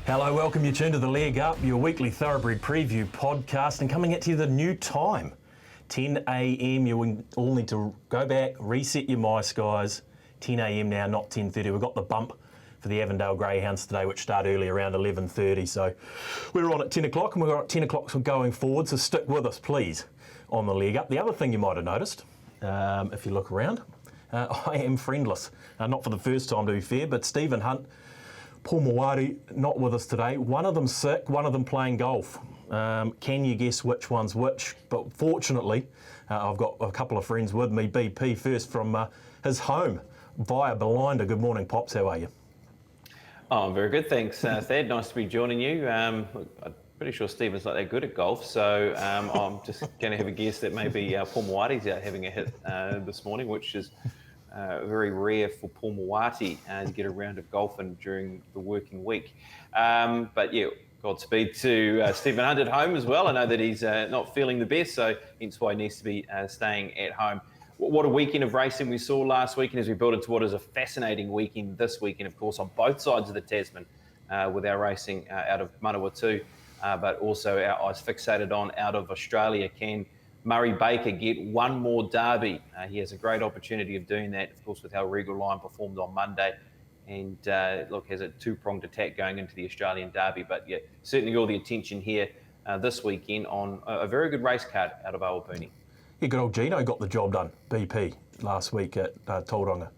Hello, welcome. You tuned to the Leg Up, your weekly thoroughbred preview podcast, and coming at you the new time, 10 a.m. You all need to go back, reset your My Skies. 10 a.m. now, not 10:30. We've got the bump for the Avondale Greyhounds today, which start early around 11:30. So we're on at 10 o'clock, and we're at 10 o'clock going forward. So stick with us, please, on the Leg Up. The other thing you might have noticed, if you look around, I am friendless. Not for the first time, to be fair, but Stephen Hunt, Paul Mawari not with us today. One of them sick, one of them playing golf. Can you guess which one's which? But fortunately, I've got a couple of friends with me. BP first from his home via Belinda. Good morning, Pops. How are you? Oh, I'm very good, thanks, Thad. Nice to be joining you. I'm pretty sure Stephen's not that good at golf, so I'm just going to have a guess that maybe Paul Mawari's out having a hit this morning, which is very rare for Paul Mawati to get a round of golfing during the working week. But yeah, Godspeed to Stephen Hunt at home as well. I know that he's not feeling the best, so hence why he needs to be staying at home. What a weekend of racing we saw last weekend as we build into what is a fascinating weekend this weekend, of course, on both sides of the Tasman with our racing out of Manawatu, but also our eyes fixated on out of Australia. Can Murray Baker get one more derby? He has a great opportunity of doing that, of course, with how Regal Lion performed on Monday. And look, has a two-pronged attack going into the Australian derby. But yeah, certainly all the attention here this weekend on a very good race card out of Awapuni. Yeah, good old Gino got the job done, BP, last week at Tauranga.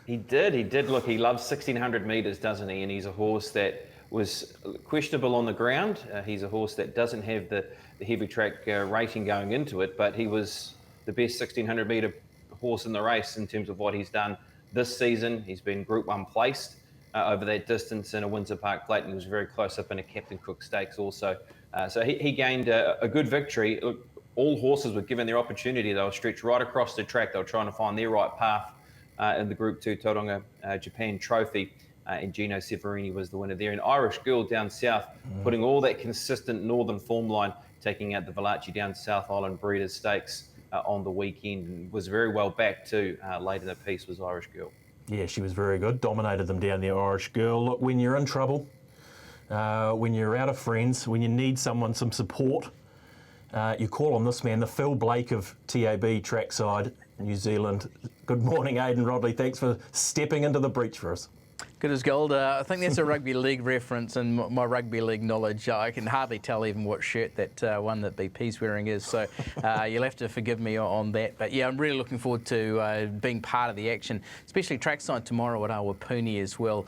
He did. Look, he loves 1,600 metres, doesn't he? And he's a horse that was questionable on the ground. He's a horse that doesn't have the heavy track rating going into it, but he was the best 1,600 metre horse in the race in terms of what he's done this season. He's been Group 1 placed over that distance in a Windsor Park Plate, and he was very close up in a Captain Cook Stakes also. So he gained a good victory. Look, all horses were given their opportunity. They were stretched right across the track. They were trying to find their right path in the Group 2 Tauranga Japan Trophy. And Gino Severini was the winner there. And Irish Girl down south, putting all that consistent northern form line, taking out the Valachi down South Island Breeders' Stakes on the weekend, and was very well back too. Late in the piece was Irish Girl. Yeah, she was very good. Dominated them down there, Irish Girl. Look, when you're in trouble, when you're out of friends, when you need some support, you call on this man, the Phil Blake of TAB Trackside, New Zealand. Good morning, Aiden Rodley. Thanks for stepping into the breach for us. Good as gold. I think that's a rugby league reference, and my rugby league knowledge, I can hardly tell even what shirt that one that BP's wearing is, so you'll have to forgive me on that. But yeah, I'm really looking forward to being part of the action, especially trackside tomorrow at Awapuni as well,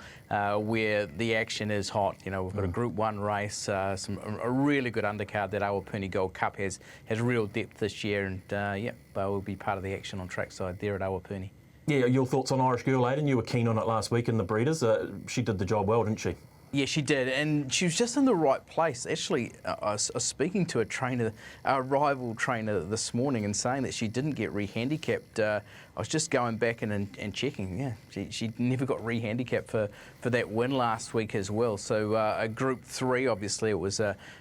where the action is hot. You know, we've got a Group 1 race, a really good undercard. That Awapuni Gold Cup has real depth this year, and yeah, we'll be part of the action on trackside there at Awapuni. Yeah, your thoughts on Irish Girl, Aiden? You were keen on it last week in the Breeders. She did the job well, didn't she? Yeah, she did, and she was just in the right place. Actually, I was speaking to a rival trainer this morning, and saying that she didn't get re-handicapped. I was just going back and checking. Yeah, she never got re-handicapped for that win last week as well. So a Group 3, obviously,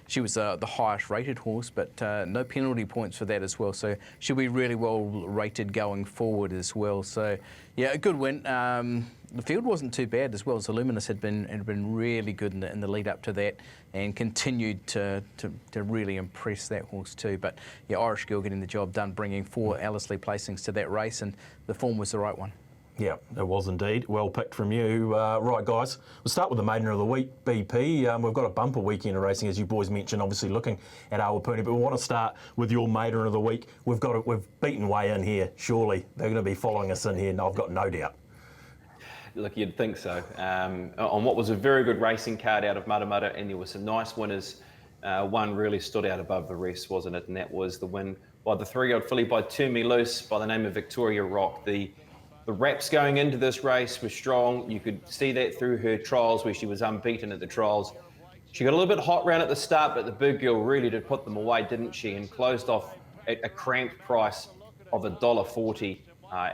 she was the highest rated horse, but no penalty points for that as well. So she'll be really well rated going forward as well. So yeah, a good win. The field wasn't too bad as well, so Luminous had been really good in the lead up to that, and continued to really impress that horse too. But yeah, Irish Girl getting the job done, bringing 4 Ellerslie placings to that race, and the form was the right one. Yeah, it was indeed. Well picked from you. Right, guys, we'll start with the maiden of the week, BP. We've got a bumper weekend of racing, as you boys mentioned, obviously looking at Awapuni, but we want to start with your maiden of the week. We've beaten way in here, surely. They're going to be following us in here, and I've got no doubt. Look, you'd think so. On what was a very good racing card out of Matamata, and there were some nice winners. One really stood out above the rest, wasn't it? And that was the win by the 3-year-old filly by Turn Me Loose by the name of Victoria Rock. The reps going into this race were strong. You could see that through her trials, where she was unbeaten at the trials. She got a little bit hot round at the start, but the big girl really did put them away, didn't she? And closed off at a cramped price of $1.40.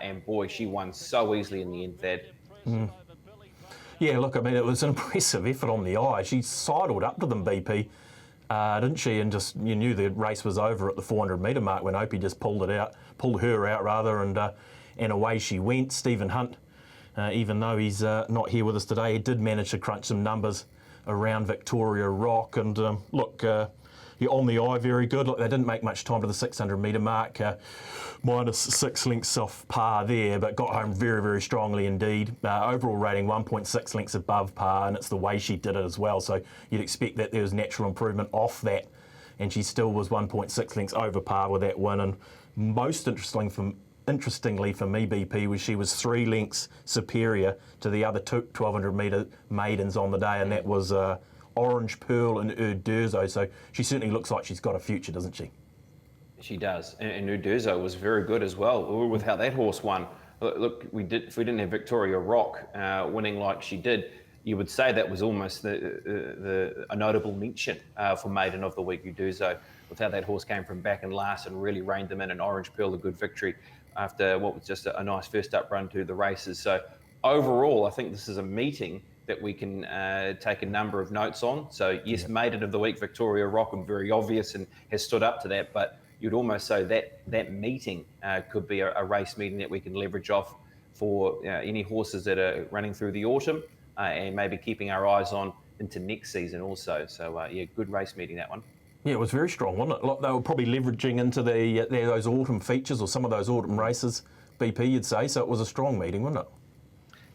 And boy, she won so easily in the end, Thad. Yeah, look, I mean, it was an impressive effort on the eye. She sidled up to them, BP, didn't she? And just, you knew the race was over at the 400-metre mark when Opie just pulled her out, and away she went. Stephen Hunt, even though he's not here with us today, he did manage to crunch some numbers around Victoria Rock. And look, you're on the eye, very good. Look, they didn't make much time to the 600 metre mark, minus 6 lengths off par there, but got home very, very strongly indeed. Overall rating 1.6 lengths above par, and it's the way she did it as well. So you'd expect that there was natural improvement off that, and she still was 1.6 lengths over par with that win. And most interestingly for me, BP, was she was 3 lengths superior to the other 1200 metre maidens on the day, and that was Orange Pearl and Uderzo. So she certainly looks like she's got a future, doesn't she? She does, and Uderzo was very good as well with how that horse won. Look, if we didn't have Victoria Rock winning like she did, you would say that was almost a notable mention for Maiden of the Week, Uderzo, with how that horse came from back and last and really reined them in. And Orange Pearl, a good victory after what was just a nice first up run to the races. So overall, I think this is a meeting that we can take a number of notes on. So yes, Maiden of the Week, Victoria Rock, and very obvious and has stood up to that, but you'd almost say that meeting could be a race meeting that we can leverage off for any horses that are running through the autumn and maybe keeping our eyes on into next season also. So yeah, good race meeting, that one. Yeah, it was very strong, wasn't it? Like they were probably leveraging into those autumn features or some of those autumn races, BP, you'd say. So it was a strong meeting, wasn't it?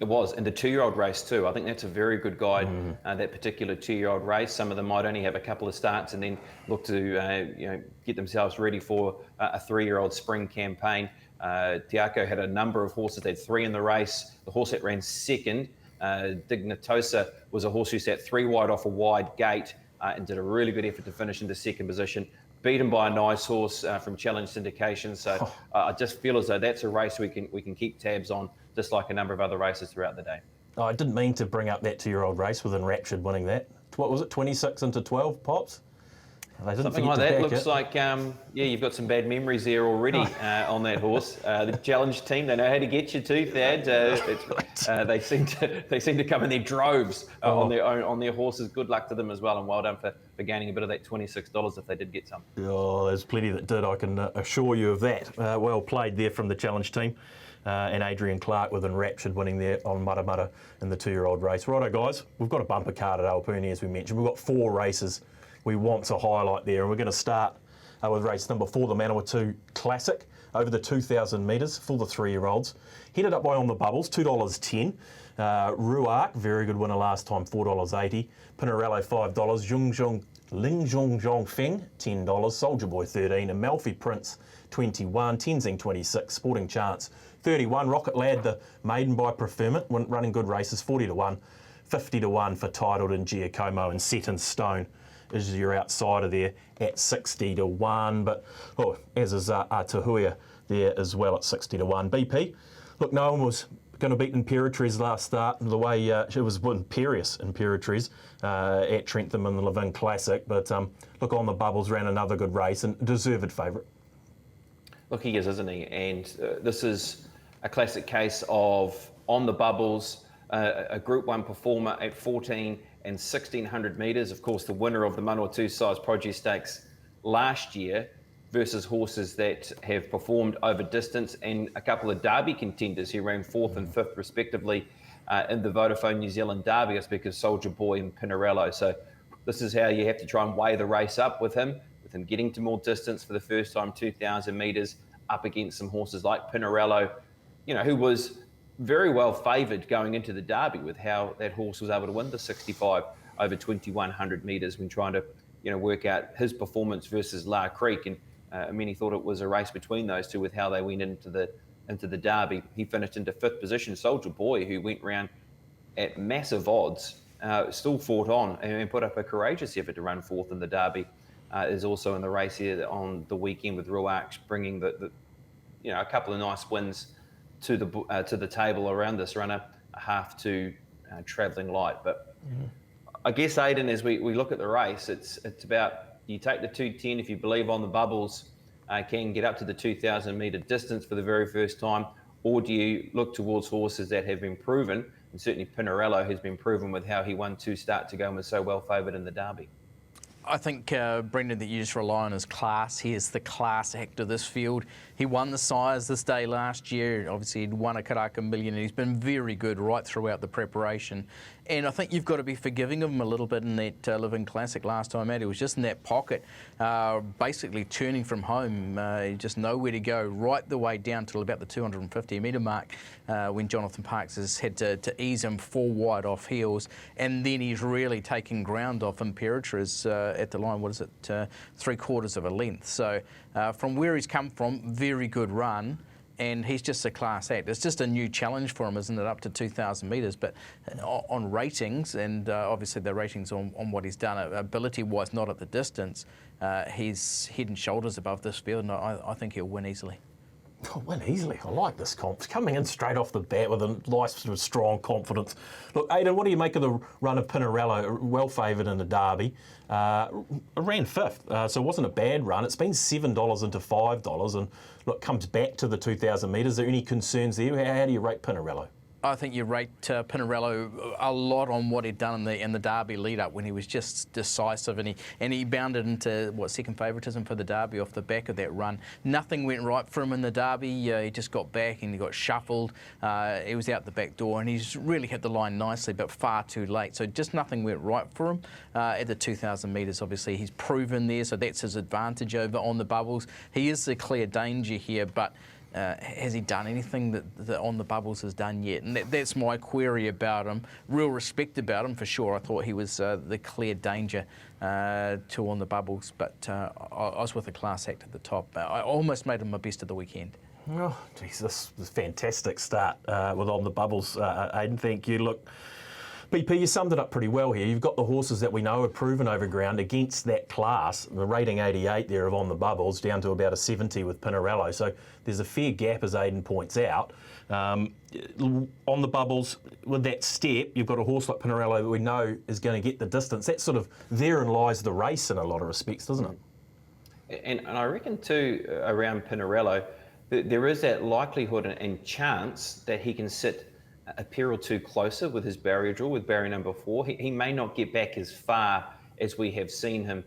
It was, and the 2-year-old race too. I think that's a very good guide, that particular 2-year-old race. Some of them might only have a couple of starts and then look to get themselves ready for a 3-year-old spring campaign. Tiako had a number of horses. They had 3 in the race. The horse that ran second, Dignitosa, was a horse who sat 3 wide off a wide gate and did a really good effort to finish into second position. Beaten by a nice horse from Challenge Syndication. So I just feel as though that's a race we can keep tabs on, just like a number of other races throughout the day. Oh, I didn't mean to bring up that 2-year-old race with Enraptured winning that. What was it, 26 into 12, Pops? They didn't Something like that. Looks like, you've got some bad memories there already on that horse. The Challenge team, they know how to get you too, Thad. They seem to come in their droves on their horses. Good luck to them as well, and well done for gaining a bit of that $26 if they did get some. Oh, there's plenty that did, I can assure you of that. Well played there from the Challenge team. And Adrian Clark with Enraptured winning there on Mudda Mudda in the 2-year-old race. Righto, guys, we've got a bumper card at Alpuni, as we mentioned. We've got 4 races we want to highlight there, and we're going to start with race number 4, the Manawatu Classic, over the 2,000 metres for the 3-year-olds. Headed up by On the Bubbles, $2.10. Ruark, very good winner last time, $4.80. Pinarello, $5. Ling Zhong Feng, $10. Soldier Boy, $13. Amalfi Prince, $21. Tenzing, $26. Sporting Chance, $31. Rocket Lad, the maiden by preferment, running good races, $40-1. $50-1 for Titled and Giacomo, and Set in Stone is your outsider there at $60-1. But as is Tahuya there as well at $60-1. BP, look, no one was going to beat Imperatriz last start the way she was imperious Imperatriz at Trentham in the Levin Classic. But look, On the Bubbles ran another good race and deserved favourite. Look, he is, isn't he? And this is a classic case of On the Bubbles, a Group 1 performer at 14 and 1,600 metres. Of course, the winner of the Manawatu Size Produce Stakes last year versus horses that have performed over distance, and a couple of Derby contenders who ran 4th and 5th respectively in the Vodafone New Zealand Derby. I speak of Soldier Boy and Pinarello. So this is how you have to try and weigh the race up with him getting to more distance for the first time, 2,000 metres, up against some horses like Pinarello, who was very well favoured going into the Derby with how that horse was able to win the 65 over 2,100 metres when trying to, work out his performance versus La Creek. And many thought it was a race between those two with how they went into the Derby. He finished into 5th position. Soldier Boy, who went round at massive odds, still fought on and put up a courageous effort to run 4th in the Derby. Is also in the race here on the weekend with Ruark bringing a couple of nice wins to the table around this runner, a half to travelling light. But I guess, Aiden, as we look at the race, it's about, you take the 210 if you believe On the Bubbles can get up to the 2,000 metre distance for the very first time, or do you look towards horses that have been proven, and certainly Pinarello has been proven with how he won 2 starts ago and was so well favoured in the Derby? I think, Brendan, that you just rely on his class. He is the class act of this field. He won the Sires this day last year. Obviously, he'd won a Karaka Million, and he's been very good right throughout the preparation. And I think you've got to be forgiving of him a little bit in that Living Classic last time out. He was just in that pocket, basically turning from home. Just nowhere to go, right the way down till about the 250-metre mark when Jonathan Parks has had to ease him 4 wide off heels. And then he's really taken ground off Imperatriz at the line, 3/4 of a length. So from where he's come from, very good run. And he's just a class act. It's just a new challenge for him, isn't it, up to 2,000 metres? But on ratings, and obviously the ratings on what he's done, ability-wise, not at the distance, he's head and shoulders above this field, and I think he'll win easily. Oh, win easily. I like this comp. Coming in straight off the bat with a nice sort of strong confidence. Look, Aiden, what do you make of the run of Pinarello? Well favoured in the Derby. Ran 5th, so it wasn't a bad run. It's been $7 into $5, and look, comes back to the 2,000 metres. Is there any concerns there? How do you rate Pinarello? I think you rate Pinarello a lot on what he'd done in the Derby lead-up when he was just decisive, and he bounded into, second favouritism for the Derby off the back of that run. Nothing went right for him in the Derby. He just got back and he got shuffled. He was out the back door, and he's really hit the line nicely, but far too late. So just nothing went right for him at the 2,000 metres. Obviously, he's proven there, so that's his advantage over On the Bubbles. He is the clear danger here, but has he done anything that On the Bubbles has done yet? And that's my query about him. Real respect about him for sure. I thought he was the clear danger to On the Bubbles, but I was with a class act at the top. I almost made him my best of the weekend. Oh, geez, this was a fantastic start with On the Bubbles, Aiden. Thank you. Look, BP, you summed it up pretty well here. You've got the horses that we know are proven over ground against that class. The rating 88 there of On the Bubbles down to about a 70 with Pinarello. So there's a fair gap, as Aiden points out. On the Bubbles, with that step, you've got a horse like Pinarello that we know is going to get the distance. That's sort of, therein lies the race in a lot of respects, doesn't it? And I reckon too, around Pinarello, there is that likelihood and chance that he can sit a pair or two closer with his barrier draw, with barrier number 4. He may not get back as far as we have seen him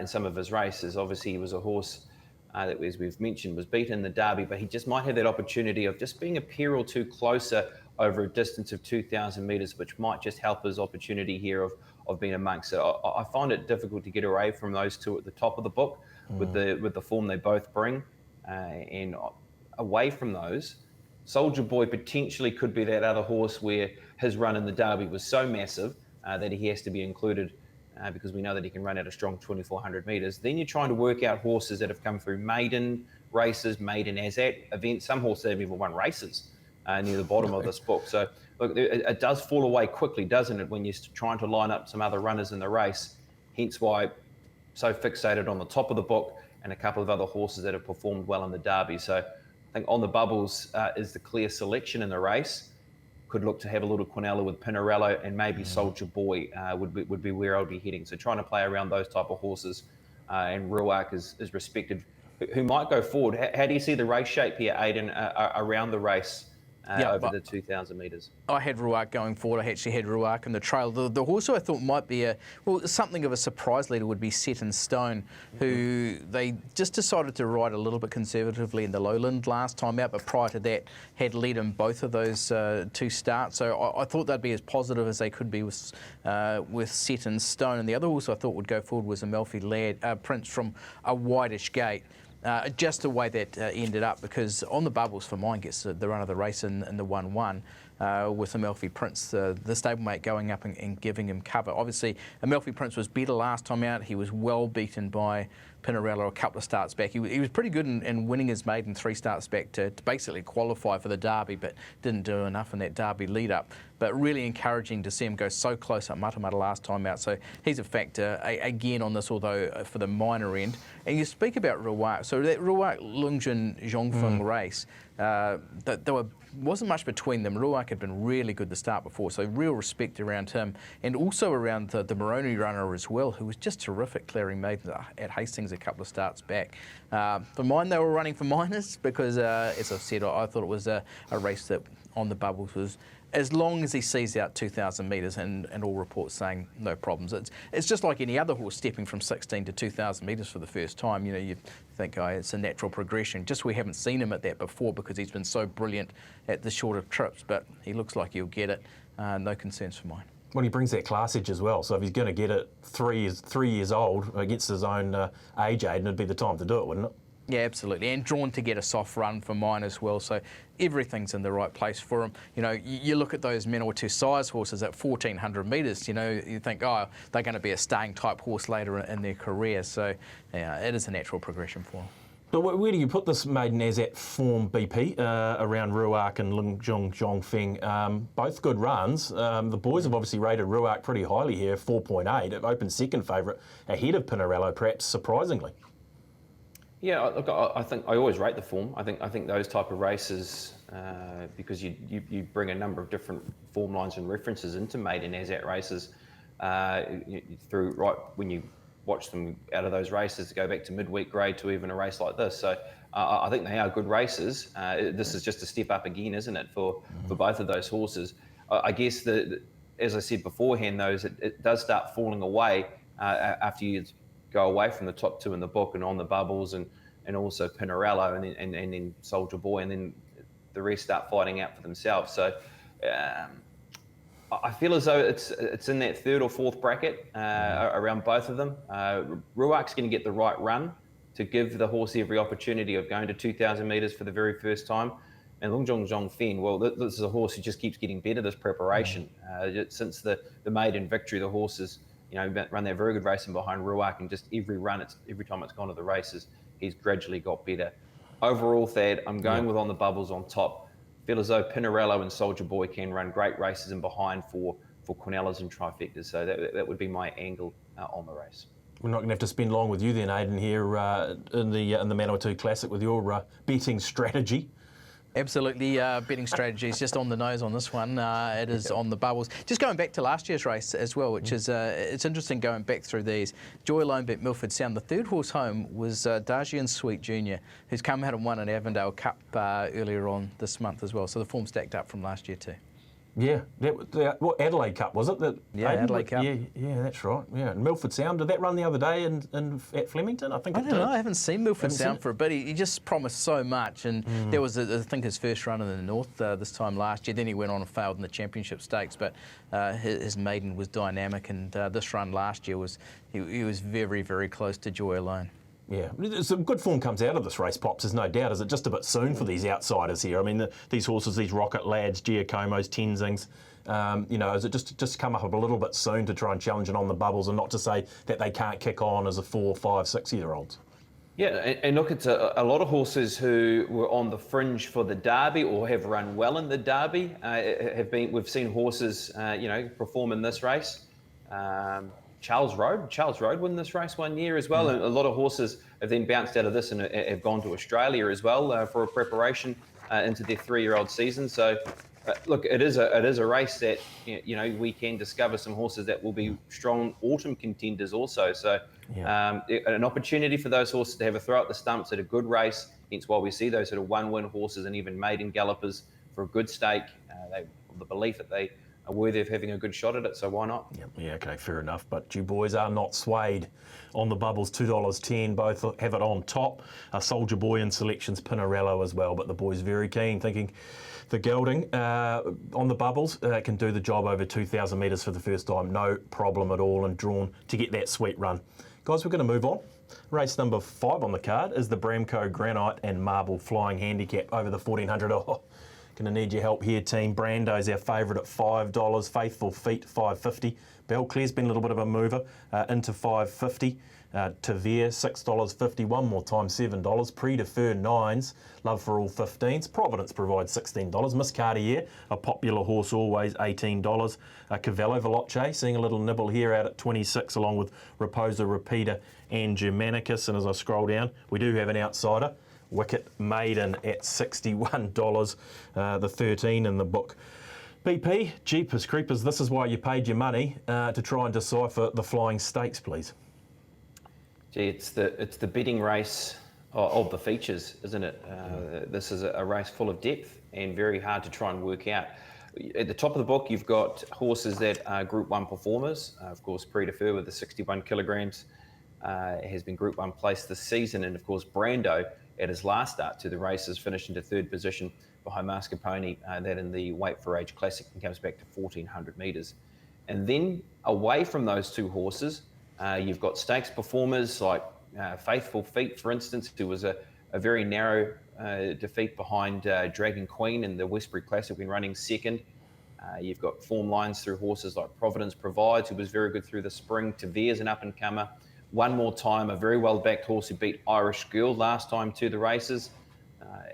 in some of his races. Obviously, he was a horse that, as we've mentioned, was beaten in the Derby, but he just might have that opportunity of just being a pair or two closer over a distance of 2,000 metres, which might just help his opportunity here of being amongst it. I find it difficult to get away from those two at the top of the book with the form they both bring, and away from those, Soldier Boy potentially could be that other horse where his run in the Derby was so massive that he has to be included because we know that he can run at a strong 2,400 metres. Then you're trying to work out horses that have come through maiden races, maiden ASAT events. Some horses haven't even won races near the bottom of this book. So look, it does fall away quickly, doesn't it, when you're trying to line up some other runners in the race. Hence why so fixated on the top of the book and a couple of other horses that have performed well in the Derby. So I think On the Bubbles is the clear selection in the race. Could look to have a little Quinella with Pinarello, and maybe Soldier Boy would be where I would be heading. So trying to play around those type of horses, and Ruark is respected, who might go forward. How do you see the race shape here, Aiden, around the race over the 2,000 metres? I had Ruark going forward. I actually had Ruark in the trail. The horse who I thought might be something of a surprise leader would be Set in Stone, who they just decided to ride a little bit conservatively in the lowland last time out, but prior to that had led in both of those 2 starts. So I thought they'd be as positive as they could be with Set in Stone. And the other horse I thought would go forward was Amalfi Prince from a wideish gate. Just the way that ended up, because On the Bubbles for mine gets the run of the race in the 1-1 with Amalfi Prince, the stablemate going up and giving him cover. Obviously, Amalfi Prince was better last time out. He was well beaten by Pinarello a couple of starts back. He was pretty good in winning his maiden 3 starts back to basically qualify for the Derby, but didn't do enough in that Derby lead-up. But really encouraging to see him go so close at Matamata last time out. So he's a factor again on this, although for the minor end. And you speak about Ruark. So that Ruark Lungjin Zhongfeng race, wasn't much between them. Ruark had been really good the start before, so real respect around him, and also around the Moroni runner as well, who was just terrific clearing maidens at Hastings a couple of starts back. For mine, they were running for minors because, as I've said, I thought it was a race that On the Bubbles was as long as he sees out 2,000 metres and all reports saying no problems. It's just like any other horse stepping from 16 to 2,000 metres for the first time. You know, you think, oh, it's a natural progression. Just we haven't seen him at that before because he's been so brilliant at the shorter trips, but he looks like he'll get it. No concerns for mine. Well, he brings that class edge as well. So if he's going to get it 3 years old against his own age, Aiden, it'd be the time to do it, wouldn't it? Yeah, absolutely, and drawn to get a soft run for mine as well. So everything's in the right place for him. You know, you look at those Manawatu size horses at 1,400 metres. You know, you think, oh, they're going to be a staying type horse later in their career. So yeah, it is a natural progression for him. But where do you put this maiden as at form, BP, around Ruark and Lungjong Zhongfeng? Both good runs. The boys have obviously rated Ruark pretty highly here, 4.8. It opened second favourite ahead of Pinarello, perhaps surprisingly. Yeah, look, I think I always rate the form. I think those type of races, because you bring a number of different form lines and references into maiden as at races, through right when you watch them out of those races to go back to midweek grade to even a race like this. So I think they are good races. This is just a step up again, isn't it, for both of those horses? I guess as I said beforehand, it does start falling away after you go away from the top two in the book and on the bubbles and also Pinarello and then Soldier Boy, and then the rest start fighting out for themselves. So I feel as though it's in that third or fourth bracket around both of them. Ruark's going to get the right run to give the horse every opportunity of going to 2,000 metres for the very first time. And Lungjong Zhongfeng, well, this is a horse who just keeps getting better this preparation. Since the maiden victory, the horse has run that very good racing behind Ruark, and just every time it's gone to the races, he's gradually got better. Overall, Thad, I'm going with on the bubbles on top. Feel as though Pinarello and Soldier Boy can run great races in behind for Quinellas and trifectas. So that would be my angle on the race. We're not going to have to spend long with you then, Aiden, here in the Manawatu Classic with your betting strategy. Absolutely, betting strategy is just on the nose on this one. It is on the bubbles. Just going back to last year's race as well, which is it's interesting going back through these. Joy Alone beat Milford Sound. The third horse home was Darjian Sweet Jr., who's come out and won an Avondale Cup earlier on this month as well. So the form stacked up from last year too. Yeah, what Adelaide Cup was it? Adelaide Cup. Yeah, that's right. Yeah, and Milford Sound, did that run the other day at Flemington? I don't know. I haven't seen Milford Sound for a bit. He just promised so much, and there was, I think, his first run in the North this time last year. Then he went on and failed in the Championship Stakes, but his maiden was dynamic, and this run last year he was very, very close to Joy Alone. Yeah, some good form comes out of this race, Pops, there's no doubt. Is it just a bit soon for these outsiders here? I mean, these horses, these Rocket Lads, Giacomos, Tenzings, is it just come up a little bit soon to try and challenge it on the bubbles, and not to say that they can't kick on as a 4, 5, 6-year-olds? Yeah, and look, it's a lot of horses who were on the fringe for the Derby or have run well in the Derby. We've seen horses, perform in this race. Charles Road won this race one year as well, and a lot of horses have then bounced out of this and have gone to Australia as well for a preparation into their 3-year-old season. So, look, it is a race that we can discover some horses that will be strong autumn contenders also. So, an opportunity for those horses to have a throw at the stumps at a good race. Hence why we see those sort of one-win horses and even maiden gallopers for a good stake. The belief that they are worthy of having a good shot at it, so why not? Yeah, okay, fair enough. But you boys are not swayed on the bubbles, $2.10. Both have it on top. Soldier Boy and selections Pinarello as well, but the boys very keen, thinking the gelding on the bubbles can do the job over 2,000 metres for the first time, no problem at all, and drawn to get that sweet run. Guys, we're going to move on. Race number 5 on the card is the Bramko Granite and Marble Flying Handicap over the 1,400. Going to need your help here, team. Brando's our favourite at $5. Faithful Feet, $5.50. Belclair's been a little bit of a mover into $5.50. Tavere, $6.50. One more time, $7. Pre-defer, 9s. Love for All, 15s. Providence provides $16. Miss Cartier, a popular horse always, $18. Cavello Veloce, seeing a little nibble here out at 26, along with Raposa Repeater and Germanicus. And as I scroll down, we do have an outsider. Wicket Maiden at $61, the 13 in the book. BP, Jeepers Creepers, this is why you paid your money to try and decipher the flying stakes, please. Gee, it's the betting race of the features, isn't it? This is a race full of depth and very hard to try and work out. At the top of the book, you've got horses that are Group 1 performers. Of course, Predefer with the 61 kilograms has been Group 1 placed this season. And of course, Brando, at his last start to the races, finished into third position behind Mascarpone, that in the Weight for Age Classic, and comes back to 1,400 metres. And then away from those two horses, you've got stakes performers like Faithful Feet, for instance, who was a very narrow defeat behind Dragon Queen in the Westbury Classic when running second. You've got form lines through horses like Providence Provides, who was very good through the spring. Tavere's an up-and-comer. One More Time, a very well-backed horse who beat Irish Girl last time to the races.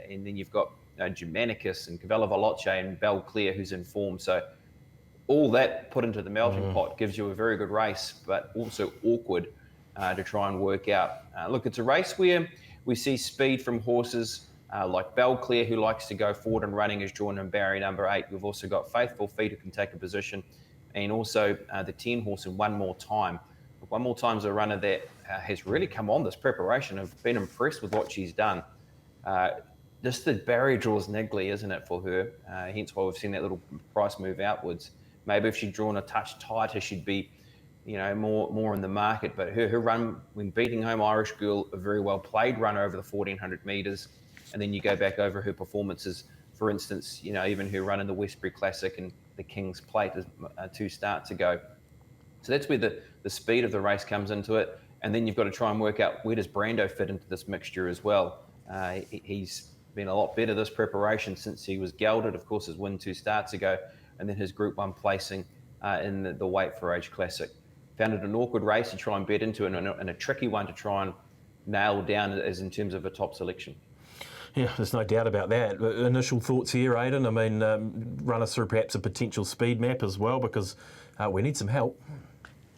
And then you've got Germanicus and Cavella Veloce and Belclair, who's in form. So all that put into the melting pot gives you a very good race, but also awkward to try and work out. Look, it's a race where we see speed from horses like Belclair, who likes to go forward and running, is drawn in barrier number 8. We've also got Faithful Feet, who can take a position, and also the 10 horse in One More Time. One More Time's a runner that has really come on this preparation. I've been impressed with what she's done. Just the barrier draws niggly, isn't it, for her? Hence why we've seen that little price move outwards. Maybe if she'd drawn a touch tighter, she'd be, more in the market. But her run when beating home Irish Girl, a very well played run over the 1,400 metres. And then you go back over her performances, for instance, even her run in the Westbury Classic and the King's Plate 2 starts ago. So that's where the speed of the race comes into it. And then you've got to try and work out, where does Brando fit into this mixture as well? He's been a lot better this preparation since he was gelded, of course, his win 2 starts ago, and then his Group 1 placing in the Weight for Age Classic. Found it an awkward race to try and bet into and a tricky one to try and nail down as in terms of a top selection. Yeah, there's no doubt about that. Initial thoughts here, Aiden? I mean, run us through perhaps a potential speed map as well, because we need some help.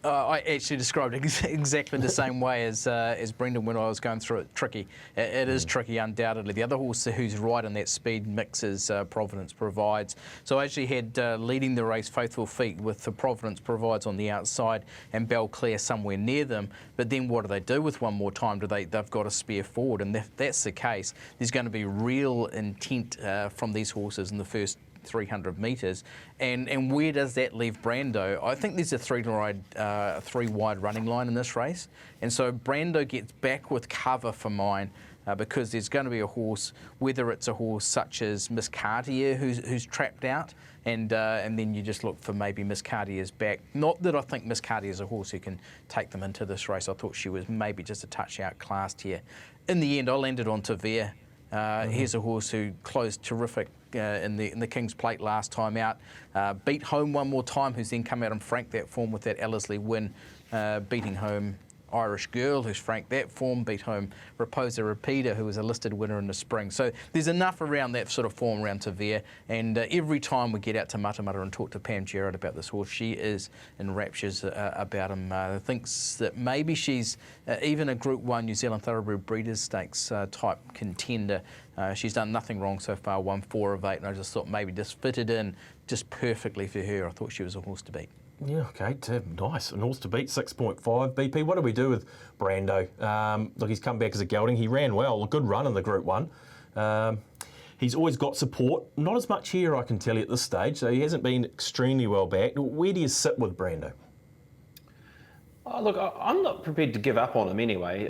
I actually described it exactly the same way as Brendan when I was going through it. Tricky. It is tricky, undoubtedly. The other horse who's right in that speed mix is Providence Provides. So I actually had leading the race Faithful Feet with the Providence Provides on the outside and Belclair somewhere near them. But then what do they do with One More Time? They've got to spear forward, and if that's the case, there's going to be real intent from these horses in the first 300 metres, and where does that leave Brando? I think there's a three wide running line in this race, and so Brando gets back with cover for mine because there's going to be a horse, whether it's a horse such as Miss Cartier who's trapped out, and then you just look for maybe Miss Cartier's back. Not that I think Miss Cartier's a horse who can take them into this race. I thought she was maybe just a touch outclassed here. In the end, I landed on Tavere. Here's a horse who closed terrific in the King's Plate last time out. Beat home One More Time, who's then come out and franked that form with that Ellerslie win, beating home Irish Girl, who's franked that form, beat home Raposa Repeater, who was a listed winner in the spring. So there's enough around that sort of form around Tavere, and every time we get out to Matamata and talk to Pam Jarrett about this horse, she is in raptures about him. Thinks that maybe she's even a Group 1 New Zealand Thoroughbred Breeders' Stakes type contender. She's done nothing wrong so far, won 4 of 8, and I just thought maybe this fitted in just perfectly for her. I thought she was a horse to beat. Yeah, okay, nice. An horse to beat, 6.5. BP, what do we do with Brando? Look, he's come back as a gelding. He ran well, a good run in the Group 1. He's always got support. Not as much here, I can tell you, at this stage, so he hasn't been extremely well backed. Where do you sit with Brando? Oh, look, I'm not prepared to give up on him anyway,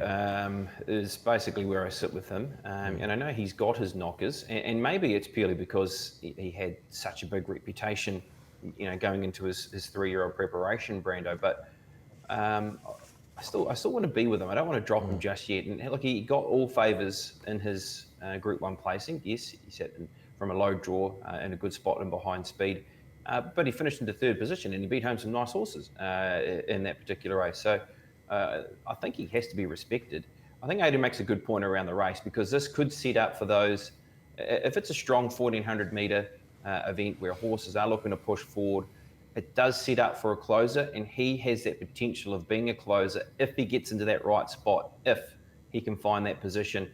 is basically where I sit with him. And I know he's got his knockers, and maybe it's purely because he had such a big reputation, going into his 3-year-old preparation, Brando. But I still want to be with him. I don't want to drop him just yet. And look, he got all favours in his Group 1 placing. Yes, he sat from a low draw in a good spot and behind speed. But he finished into 3rd position, and he beat home some nice horses in that particular race. So I think he has to be respected. I think Aiden makes a good point around the race, because this could set up for those, if it's a strong 1,400 metre event where horses are looking to push forward, it does set up for a closer, and he has that potential of being a closer if he gets into that right spot, if he can find that position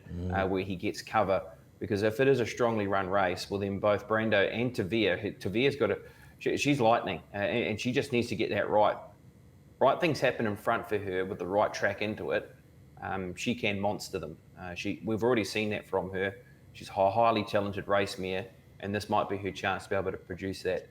where he gets cover. Because if it is a strongly run race, well, then both Brando and Tavere's got to, she's lightning, and she just needs to get that right. Right things happen in front for her with the right track into it. She can monster them. We've already seen that from her. She's a highly talented race mare, and this might be her chance to be able to produce that.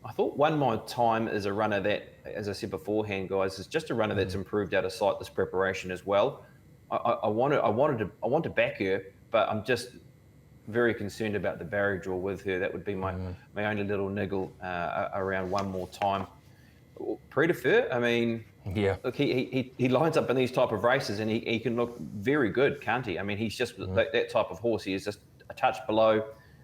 I thought One More Time is a runner that, as I said beforehand, guys, is just a runner that's improved out of sight this preparation as well. I want to back her, but I'm just very concerned about the barrier draw with her. That would be my only little niggle around One More Time. Predefer, I mean, look, he lines up in these type of races and he can look very good, can't he? I mean, he's just that type of horse. He is just a touch below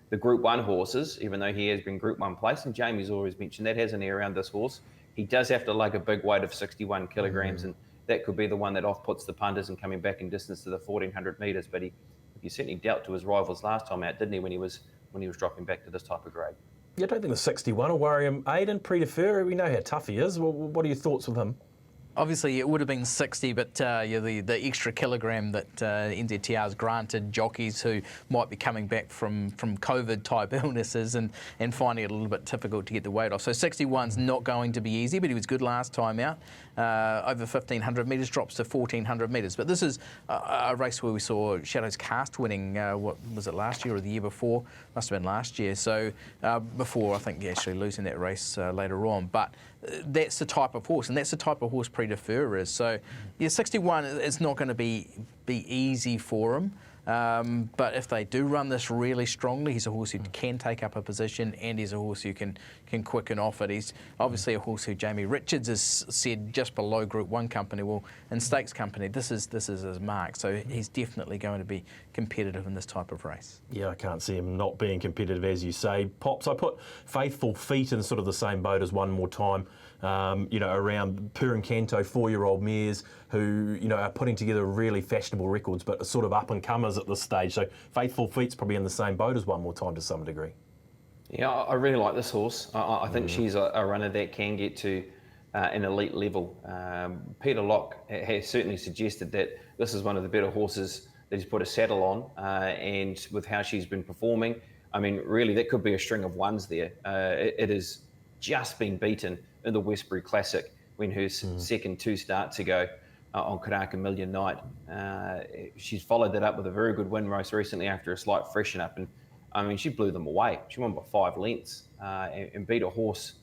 the Group 1 horses, even though he has been Group 1 placed, and Jamie's always mentioned that, hasn't he, around this horse. He does have to lug a big weight of 61 kilograms, and that could be the one that off-puts the punters and coming back in distance to the 1,400 metres. But he certainly dealt to his rivals last time out, didn't he, when he was dropping back to this type of grade? Yeah, I don't think the 61 will worry him. Aiden, Predefer, we know how tough he is. What are your thoughts with him? Obviously, it would have been 60, but the extra kilogram that NZTR has granted jockeys who might be coming back from COVID-type illnesses and finding it a little bit difficult to get the weight off. So 61's not going to be easy, but he was good last time out. Over 1,500 metres, drops to 1,400 metres. But this is a race where we saw Shadows Cast winning, what was it, last year or the year before? Must have been last year. So before, I think, actually losing that race later on. But that's the type of horse, and that's the type of horse Predefer is. So, yeah, 61 is not going to be easy for him. But if they do run this really strongly, he's a horse who can take up a position, and he's a horse who can quicken off it. He's obviously a horse who Jamie Richards has said just below Group 1 company, well, in Stakes company, this is his mark. So he's definitely going to be competitive in this type of race. Yeah, I can't see him not being competitive, as you say. Pops, I put Faithful Feet in sort of the same boat as One More Time. Around Purincanto 4-year-old mares who, are putting together really fashionable records but are sort of up-and-comers at this stage. So Faithful Feet's probably in the same boat as One More Time to some degree. Yeah, I really like this horse. I think she's a runner that can get to an elite level. Peter Locke has certainly suggested that this is one of the better horses that he's put a saddle on, and with how she's been performing, I mean, really, that could be a string of ones there. It has just been beaten in the Westbury Classic when her second 2 starts ago on Karaka Million Night. She's followed that up with a very good win most recently after a slight freshen up, and I mean, she blew them away. She won by 5 lengths and beat a horse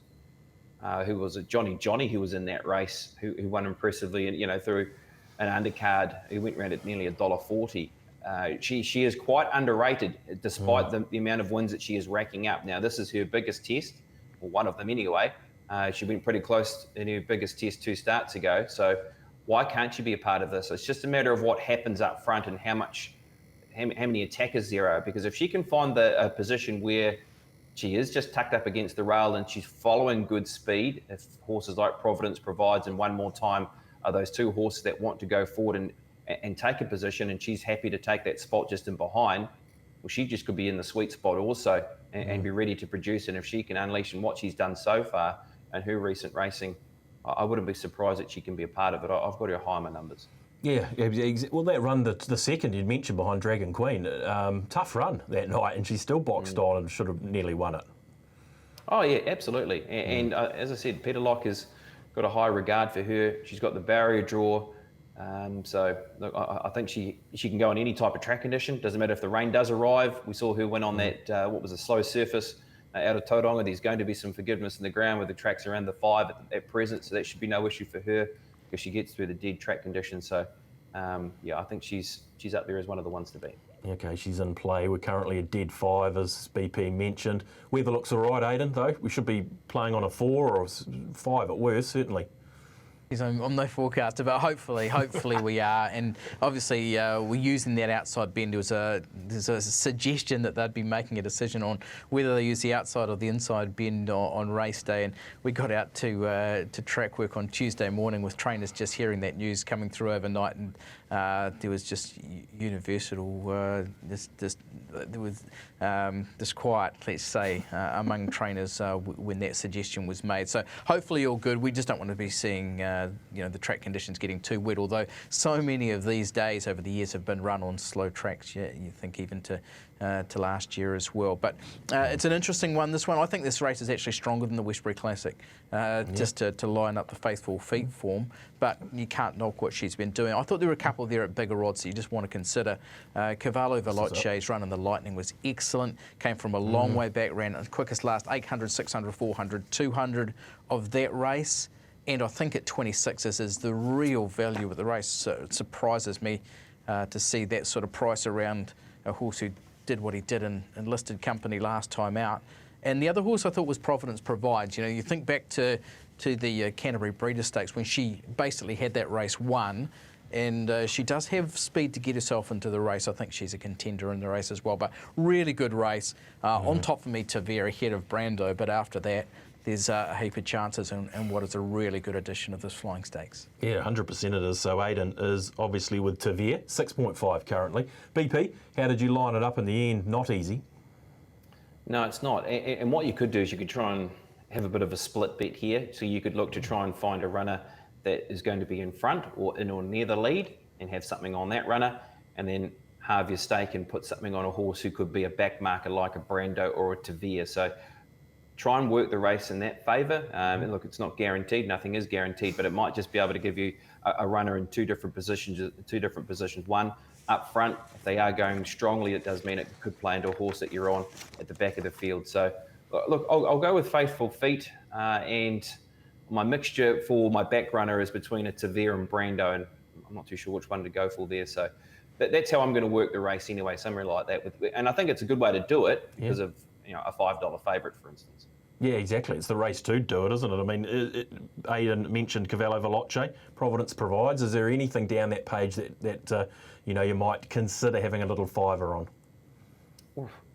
who was a Johnny who was in that race, who won impressively, and through an undercard who went around at nearly $1.40. She is quite underrated despite the amount of wins that she is racking up. Now, this is her biggest test, or one of them anyway. She went pretty close in her biggest test 2 starts ago. So why can't she be a part of this? It's just a matter of what happens up front and how many attackers there are. Because if she can find a position where she is just tucked up against the rail and she's following good speed, if horses like Providence Provides and One More Time are those 2 horses that want to go forward and take a position, and she's happy to take that spot just in behind, well, she just could be in the sweet spot also and be ready to produce. And if she can unleash in what she's done so far and her recent racing, I wouldn't be surprised that she can be a part of it. I've got her high in my numbers. Yeah, well, that run, the second you'd mentioned behind Dragon Queen, tough run that night, and she still boxed on and should have nearly won it. Oh, yeah, absolutely. And as I said, Peter Locke has got a high regard for her. She's got the barrier draw. So look, I think she can go on any type of track condition. Doesn't matter if the rain does arrive. We saw her win on that, what was a slow surface out of Tauranga. There's going to be some forgiveness in the ground with the tracks around the 5 at present, so that should be no issue for her because she gets through the dead track conditions. So, I think she's up there as one of the ones to beat. Okay, she's in play. We're currently a dead 5, as BP mentioned. Weather looks all right, Aiden, though. We should be playing on a 4 or 5 at worst, certainly. I'm no forecaster, but hopefully we are. And obviously, we're using that outside bend. There's a suggestion that they'd be making a decision on whether they use the outside or the inside bend on race day. And we got out to track work on Tuesday morning with trainers just hearing that news coming through overnight, and there was just universal there was disquiet, let's say, among trainers when that suggestion was made. So hopefully all good. We just don't want to be seeing the track conditions getting too wet. Although so many of these days over the years have been run on slow tracks, you think even to last year as well. But it's an interesting one. This one, I think this race is actually stronger than the Westbury Classic, just to line up the faithful feet form. But you can't knock what she's been doing. I thought there were a couple there at bigger odds that you just want to consider. Cavallo Veloce's run in the Lightning was excellent. Came from a long way back, ran the quickest last 800, 600, 400, 200 of that race. And I think at 26s is the real value of the race. So it surprises me to see that sort of price around a horse who did what he did in listed company last time out. And the other horse I thought was Providence Provides. You think back to the Canterbury Breeders' Stakes when she basically had that race won, and she does have speed to get herself into the race. I think she's a contender in the race as well. But really good race. On top for me, Tavere ahead of Brando, but after that, there's a heap of chances and what is a really good edition of this Flying Stakes. Yeah, 100% it is. So Aiden is obviously with Tavere, 6.5 currently. BP, how did you line it up in the end? Not easy. No, it's not. And what you could do is you could try and have a bit of a split bet here. So you could look to try and find a runner that is going to be in front or in or near the lead and have something on that runner, and then halve your stake and put something on a horse who could be a back marker like a Brando or a Tavere. So try and work the race in that favour. And look, it's not guaranteed. Nothing is guaranteed, but it might just be able to give you a runner in two different positions. One up front, if they are going strongly, it does mean it could play into a horse that you're on at the back of the field. So look, I'll go with Faithful Feet, and my mixture for my back runner is between a Tavere and Brando, and I'm not too sure which one to go for there. So that's how I'm going to work the race anyway, somewhere like that. And I think it's a good way to do it because of a $5 favourite, for instance. Yeah, exactly. It's the race to do it, isn't it? I mean, Aiden mentioned Cavallo Veloce, Providence Provides. Is there anything down that page that you might consider having a little fiver on?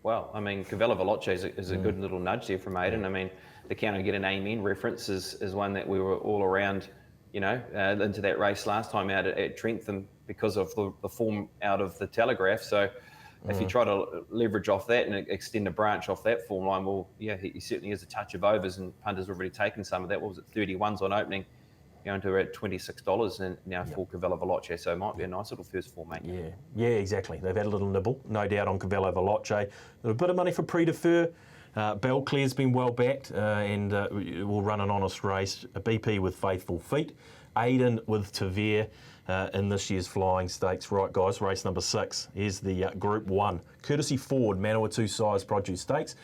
Well, I mean, Cavallo Veloce is a good little nudge there from Aiden. I mean, the Can I Get an Amen reference is one that we were all around, into that race last time out at Trentham because of the form out of the Telegraph. So if you try to leverage off that and extend a branch off that form line, well, yeah, he certainly is a touch of overs, and punters have already taken some of that. What was it, 31s on opening, going to about $26 and now for Cavallo Veloce. So it might be a nice little first four, mate. Yeah, exactly. They've had a little nibble, no doubt, on Cavallo Veloce. A bit of money for Prix de Feu. Belclair's been well backed and will run an honest race. A BP with Faithful Feet. Aiden with Tavere in this year's Flying Stakes. Right, guys, race number 6 is the Group 1. Courtesy Ford, Manawatu Size Produce Stakes.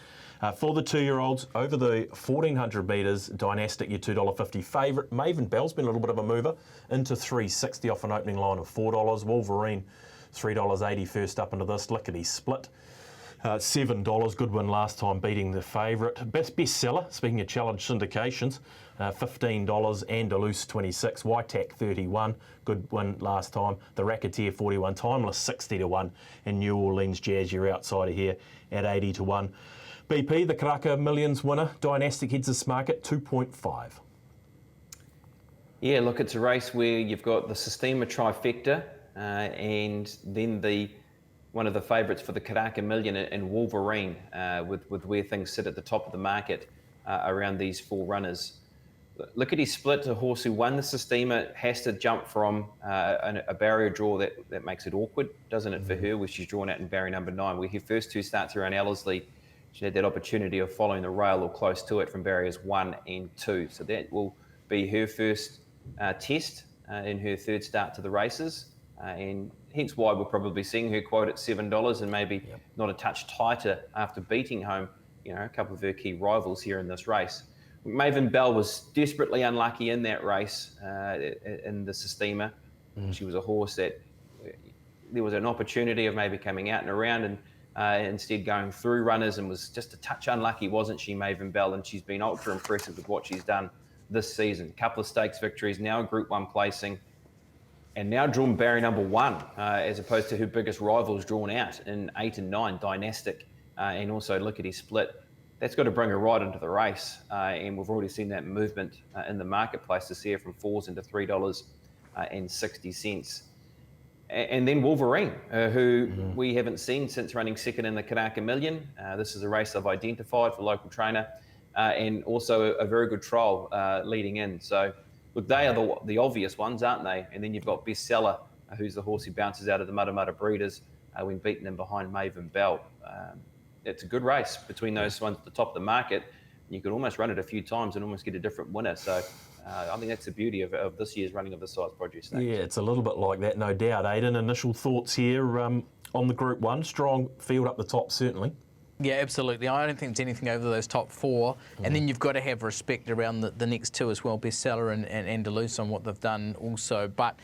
For the 2-year-olds, over the 1,400 metres, Dynastic, your $2.50 favourite. Maven Bell's been a little bit of a mover into $3.60 off an opening line of $4. Wolverine, $3.80 first up into this. Lickety Split. $7, good win last time, beating the favourite. Best bestseller, speaking of challenge syndications, $15, Andalus $26, Whitac $31, good win last time. The Racketeer $41, Timeless $60-1, and New Orleans Jazz, you're outsider here at $80-1. BP, the Karaka Millions winner, Dynastic heads this market 2.5. Yeah, look, it's a race where you've got the Sistema trifecta and then one of the favourites for the Karaka Million and Wolverine, with where things sit at the top of the market around these 4 runners. Lickety Split, a horse who won the Sistema, has to jump from a barrier draw that makes it awkward, doesn't it, for her, where she's drawn out in barrier number 9, where her first 2 starts around Ellerslie. She had that opportunity of following the rail or close to it from barriers 1 and 2. So that will be her first test in her 3rd start to the races. And hence why we're probably seeing her quote at $7 and maybe not a touch tighter after beating home, a couple of her key rivals here in this race. Maven Bell was desperately unlucky in that race in the Sistema. She was a horse that there was an opportunity of maybe coming out and around and instead going through runners, and was just a touch unlucky, wasn't she, Maven Bell? And she's been ultra impressive with what she's done this season. A couple of stakes victories, now a Group 1 placing, and now drawn barrier number 1, as opposed to her biggest rivals drawn out in 8 and 9, Dynastic and also Lickety Split. That's got to bring her right into the race, and we've already seen that movement in the marketplace this year from $4 into $3.60. And then Wolverine, who we haven't seen since running second in the Karaka Million. This is a race I've identified for local trainer, and also a very good trial leading in. So look, they are the obvious ones, aren't they? And then you've got Bestseller, who's the horse who bounces out of the Mudda Breeders when beaten in behind Maven Bell. It's a good race between those ones at the top of the market. You could almost run it a few times and almost get a different winner. So I think that's the beauty of this year's running of the Size Produce Stakes. Yeah, it's a little bit like that, no doubt. Aiden, initial thoughts here on the Group 1. Strong field up the top, certainly. Yeah, absolutely. I don't think it's anything over those top 4. And then you've got to have respect around the next 2 as well, Bestseller and Andalus on what they've done also. But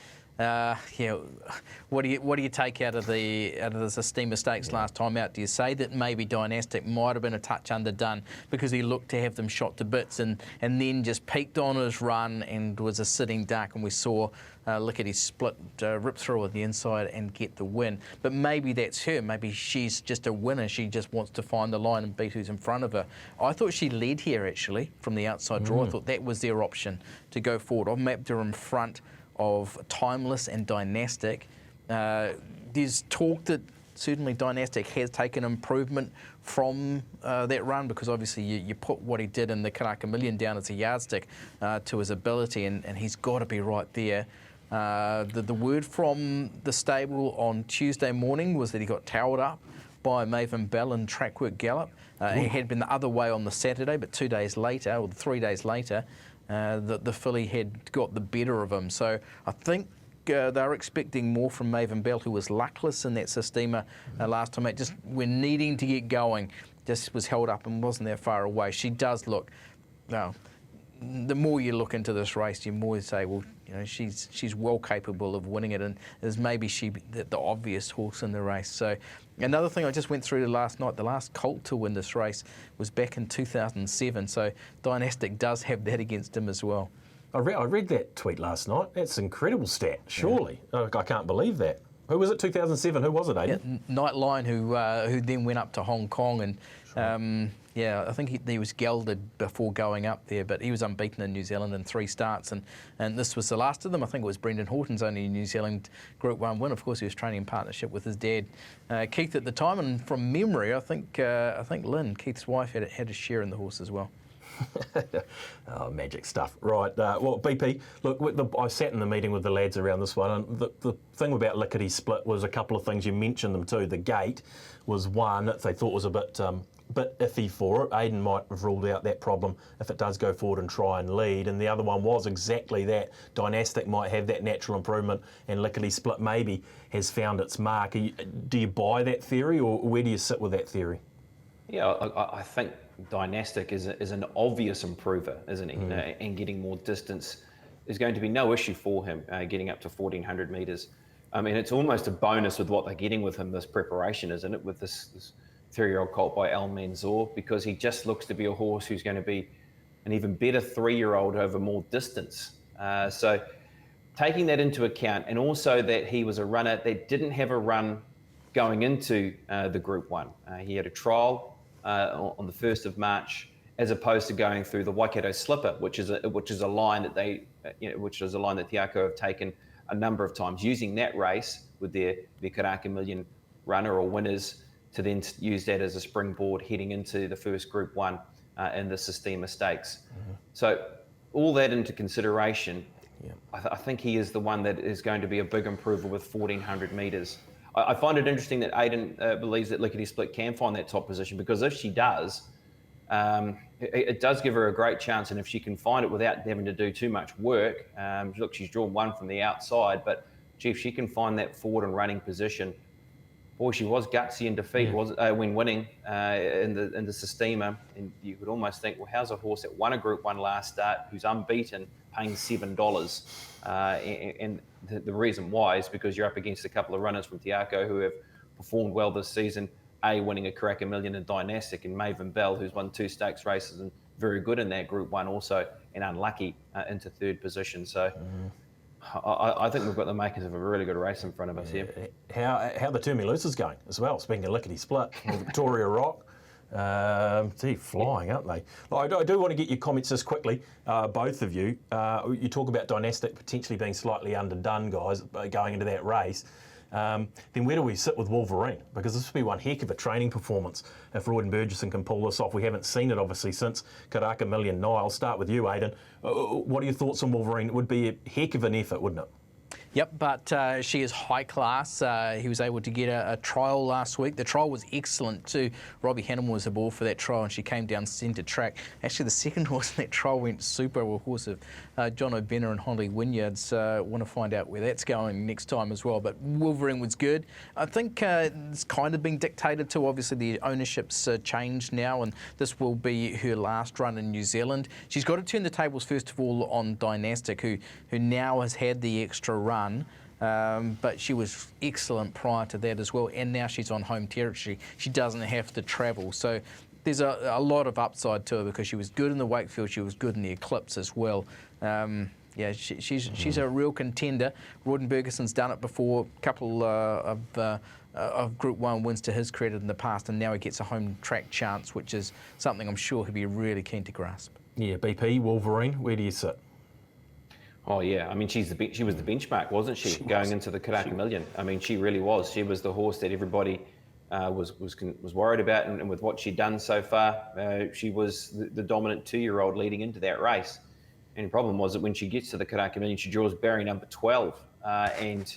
what do you take out of the Sistema Stakes last time out? Do you say that maybe Dynastic might have been a touch underdone because he looked to have them shot to bits and then just peaked on his run and was a sitting duck, and we saw Lickety Split rip through on the inside and get the win? But maybe that's her. Maybe she's just a winner. She just wants to find the line and beat who's in front of her. I thought she led here actually from the outside draw. I thought that was their option to go forward. I've mapped her in front of Timeless and Dynastic. There's talk that certainly Dynastic has taken improvement from that run, because obviously you put what he did in the Karaka Million down as a yardstick to his ability, and he's got to be right there. The word from the stable on Tuesday morning was that he got towelled up by Maven Bell in Trackwork Gallop. It had been the other way on the Saturday, but 2 days later, or 3 days later, the filly had got the better of him. So I think they're expecting more from Maven Bell, who was luckless in that Sistema last time. We're needing to get going. Just was held up and wasn't that far away. She does look, well, the more you look into this race, you more say, well, you know, she's well capable of winning it, and is maybe she the obvious horse in the race. So another thing I just went through last night, the last colt to win this race was back in 2007. So Dynastic does have that against him as well. I read that tweet last night. That's an incredible stat, surely. Yeah. I can't believe that. Who was it, 2007? Who was it, Aiden? Yeah, Night Lion, who then went up to Hong Kong, and I think he was gelded before going up there, but he was unbeaten in New Zealand in 3 starts, and this was the last of them. I think it was Brendan Horton's only New Zealand Group 1 win. Of course, he was training in partnership with his dad, Keith, at the time, and from memory, I think Lynn, Keith's wife, had a share in the horse as well. Oh, magic stuff. Right, well, BP, look, I sat in the meeting with the lads around this one, and the thing about Lickety Split was a couple of things. You mentioned them too. The gate was one that they thought was a bit iffy for it. Aiden might have ruled out that problem if it does go forward and try and lead. And the other one was exactly that. Dynastic might have that natural improvement, and Lickety Split maybe has found its mark. Do you buy that theory, or where do you sit with that theory? Yeah, I think Dynastic is an obvious improver, isn't he? And getting more distance is going to be no issue for him, getting up to 1,400 metres. I mean, it's almost a bonus with what they're getting with him, this preparation, isn't it, with this 3-year-old colt by Al Manzour, because he just looks to be a horse who's going to be an even better 3-year-old over more distance. So taking that into account, and also that he was a runner that didn't have a run going into the Group 1. He had a trial on the 1st of March, as opposed to going through the Waikato Slipper, which is a line that Tiako have taken a number of times, using that race with their Karaka Million runner or winners to then use that as a springboard heading into the first Group 1 in the Sistema Stakes. So all that into consideration, I think he is the one that is going to be a big improver with 1,400 metres. I find it interesting that Aiden believes that Lickety Split can find that top position, because if she does, it does give her a great chance. And if she can find it without having to do too much work, look, she's drawn 1 from the outside, but gee, if she can find that forward and running position, boy, she was gutsy in defeat when winning in the Sistema. And you could almost think, well, how's a horse that won a Group 1 last start, who's unbeaten, paying $7? And the reason why is because you're up against a couple of runners from Tiako who have performed well this season, winning a Karaka Million in Dynastic, and Maven Bell, who's won 2 stakes races and very good in that Group 1 also, and unlucky into 3rd position. So I think we've got the makers of a really good race in front of us here. How the Termilusa's going as well, speaking of Lickety Split, Victoria Rock. Flying, aren't they? I do want to get your comments just quickly, both of you. You talk about Dynastic potentially being slightly underdone, guys, going into that race. then where do we sit with Wolverine? Because this would be one heck of a training performance if Royden Burgesson can pull this off. We haven't seen it, obviously, since Karaka Million Night. I'll start with you, Aiden. What are your thoughts on Wolverine? It would be a heck of an effort, wouldn't it? Yep, but she is high class. He was able to get a trial last week. The trial was excellent too. Robbie Hannum was aboard for that trial, and she came down centre track. Actually, the second horse in that trial went super. A horse of John O'Benner and Holly Wynyards. Want to find out where that's going next time as well. But Wolverine was good. I think it's kind of been dictated to. Obviously, the ownership's changed now, and this will be her last run in New Zealand. She's got to turn the tables first of all on Dynastic, who now has had the extra run. But she was excellent prior to that as well, and now she's on home territory. She doesn't have to travel, so there's a lot of upside to her because she was good in the Wakefield, she was good in the Eclipse as well. Yeah, she's a real contender. Royden Burgesson's done it before, a couple of Group 1 wins to his credit in the past, and now he gets a home track chance, which is something I'm sure he'll be really keen to grasp. Yeah, BP, Wolverine, where do you sit? Oh yeah, I mean she was the benchmark, wasn't she? Going into the Karaka Million. I mean she really was. She was the horse that everybody was worried about, and with what she'd done so far, she was the dominant 2-year-old leading into that race. And the problem was that when she gets to the Karaka Million, she draws barrier number 12, and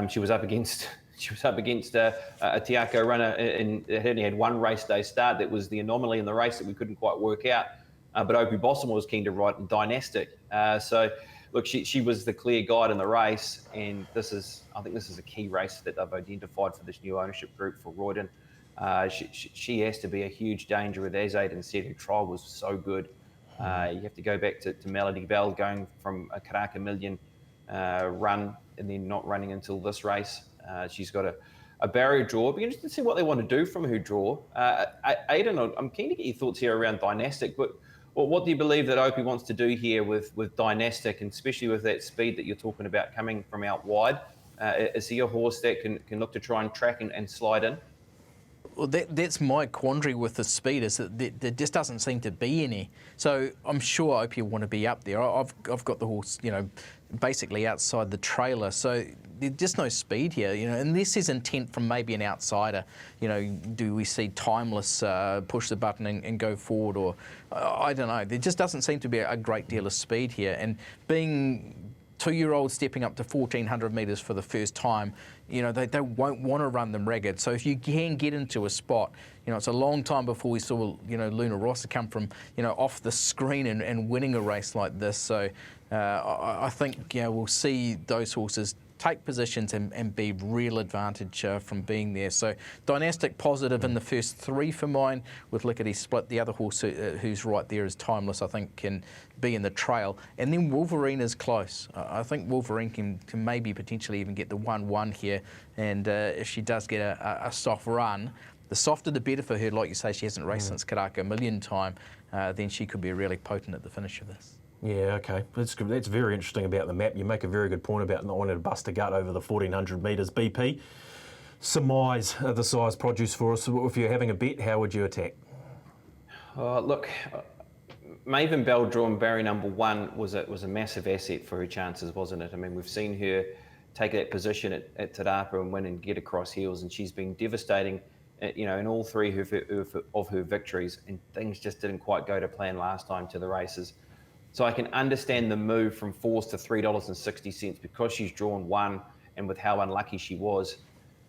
she was up against a Tiako runner, and it only had one race day start. That was the anomaly in the race that we couldn't quite work out. But Opie Bossom was keen to ride in Dynastic. So, look, she was the clear guide in the race, and I think this is a key race that they've identified for this new ownership group for Royden. She has to be a huge danger with, as Aiden said, her trial was so good. You have to go back to Melody Bell going from a Karaka Million run and then not running until this race. She's got a barrier draw. It'll be interesting to see what they want to do from her draw. Aiden, I'm keen to get your thoughts here around Dynastic, but what do you believe that Opie wants to do here with Dynastic, and especially with that speed that you're talking about coming from out wide? Is he a horse that can look to try and track and slide in? Well, that's my quandary with the speed, is that there just doesn't seem to be any. So I'm sure Opie will want to be up there. I've got the horse, basically outside the trailer. So there's just no speed here, unless there's intent from maybe an outsider. Do we see Timeless push the button and go forward, or I don't know. There just doesn't seem to be a great deal of speed here. And being 2-year-olds stepping up to 1,400 metres for the first time, they won't want to run them ragged. So if you can get into a spot, it's a long time before we saw, Luna Rossa come from, off the screen and winning a race like this. So I think, we'll see those horses take positions and be real advantage from being there. So Dynastic positive in the first 3 for mine, with Lickety Split. The other horse who's right there is Timeless, I think, can be in the trail. And then Wolverine is close. I think Wolverine can maybe potentially even get the 1-1 here. And if she does get a soft run, the softer the better for her. Like you say, she hasn't raced since Karaka Million time. Then she could be really potent at the finish of this. Yeah, okay. That's good. That's very interesting about the map. You make a very good point about not wanting to bust a gut over the 1,400 metres. BP, surmise the size produce for us. If you're having a bet, how would you attack? Look, Maven Bell drawing barrier number 1 was a massive asset for her chances, wasn't it? I mean, we've seen her take that position at Te Rapa and win and get across heels, and she's been devastating, in all 3 of her victories, and things just didn't quite go to plan last time to the races. So I can understand the move from $4 to $3.60 because she's drawn 1 and with how unlucky she was.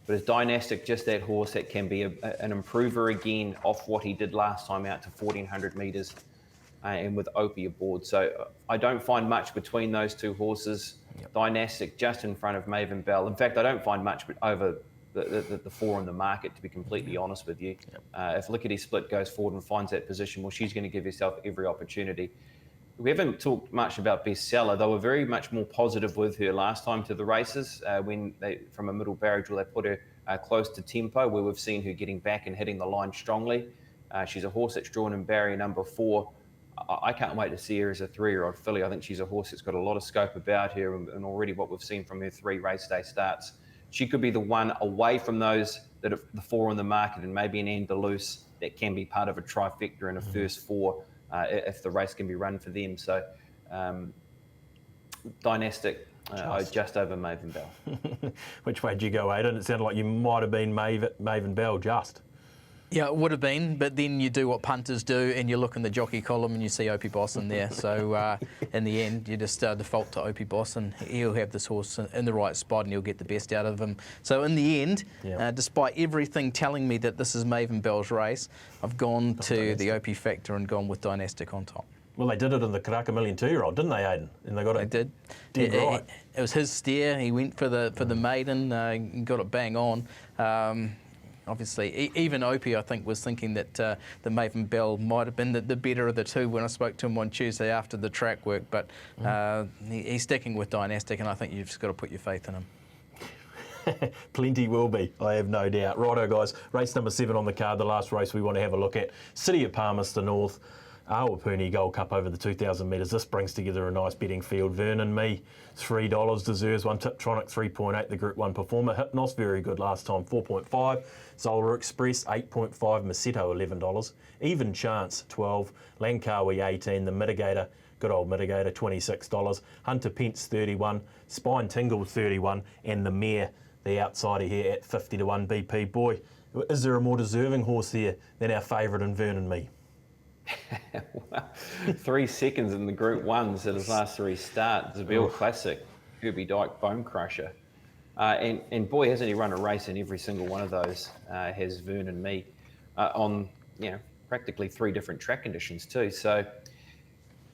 But is Dynastic just that horse that can be an improver again off what he did last time out to 1,400 metres and with Opie aboard? So I don't find much between those 2 horses. Yep. Dynastic just in front of Maven Bell. In fact, I don't find much over the 4 in the market, to be completely honest with you. Yep. If Lickety Split goes forward and finds that position, well, she's going to give herself every opportunity. We haven't talked much about Bestseller. They were very much more positive with her last time to the races when from a middle barrier draw, they put her close to tempo, where we've seen her getting back and hitting the line strongly. She's a horse that's drawn in barrier number 4. I can't wait to see her as a 3-year-old filly. I think she's a horse that's got a lot of scope about her, and already what we've seen from her 3 race day starts. She could be the one away from those that are the 4 on the market, and maybe an Andalus that can be part of a trifecta in a first 4. If the race can be run for them. So Dynastic, just over Maven Bell. Which way did you go, Aiden? It sounded like you might have been Maven Bell just. Yeah, it would have been, but then you do what punters do and you look in the jockey column and you see Opie Boss in there. So in the end, you just default to Opie Boss and he'll have this horse in the right spot and you'll get the best out of him. So in the end, despite everything telling me that this is Maven Bell's race, I've gone to the Opie factor and gone with Dynastic on top. Well, they did it in the Karaka Million 2-year-old, didn't they, Aiden? And they got it. They did. Right. It was his steer. He went for the maiden, got it bang on. Obviously, even Opie, I think, was thinking that the Maven Bell might have been the better of the two when I spoke to him on Tuesday after the track work. But he's sticking with Dynastic, and I think you've just got to put your faith in him. Plenty will be, I have no doubt. Righto, guys. Race number 7 on the card, the last race we want to have a look at. City of Palmerston North. Awapuni Gold Cup over the 2,000 metres. This brings together a nice betting field. Vernon Me, $3. Deserves one. Tiptronic, 3.8. The Group 1 performer. Hypnos, very good last time, 4.5. Solar Express, 8.5. Masetto, $11. Even Chance, 12. Langkawi, 18. The Mitigator, good old Mitigator, $26. Hunter Pence, 31. Spine Tingle, 31. And the Mare, the outsider here at 50 to 1. BP. Boy, is there a more deserving horse here than our favourite in Vernon Me? Well, 3 seconds in the Group 1s at his last 3 starts. Zabeel Classic, Herbie Dyke, Bone Crusher. And boy, hasn't he run a race in every single one of those, has Vernon Me, on practically 3 different track conditions too. So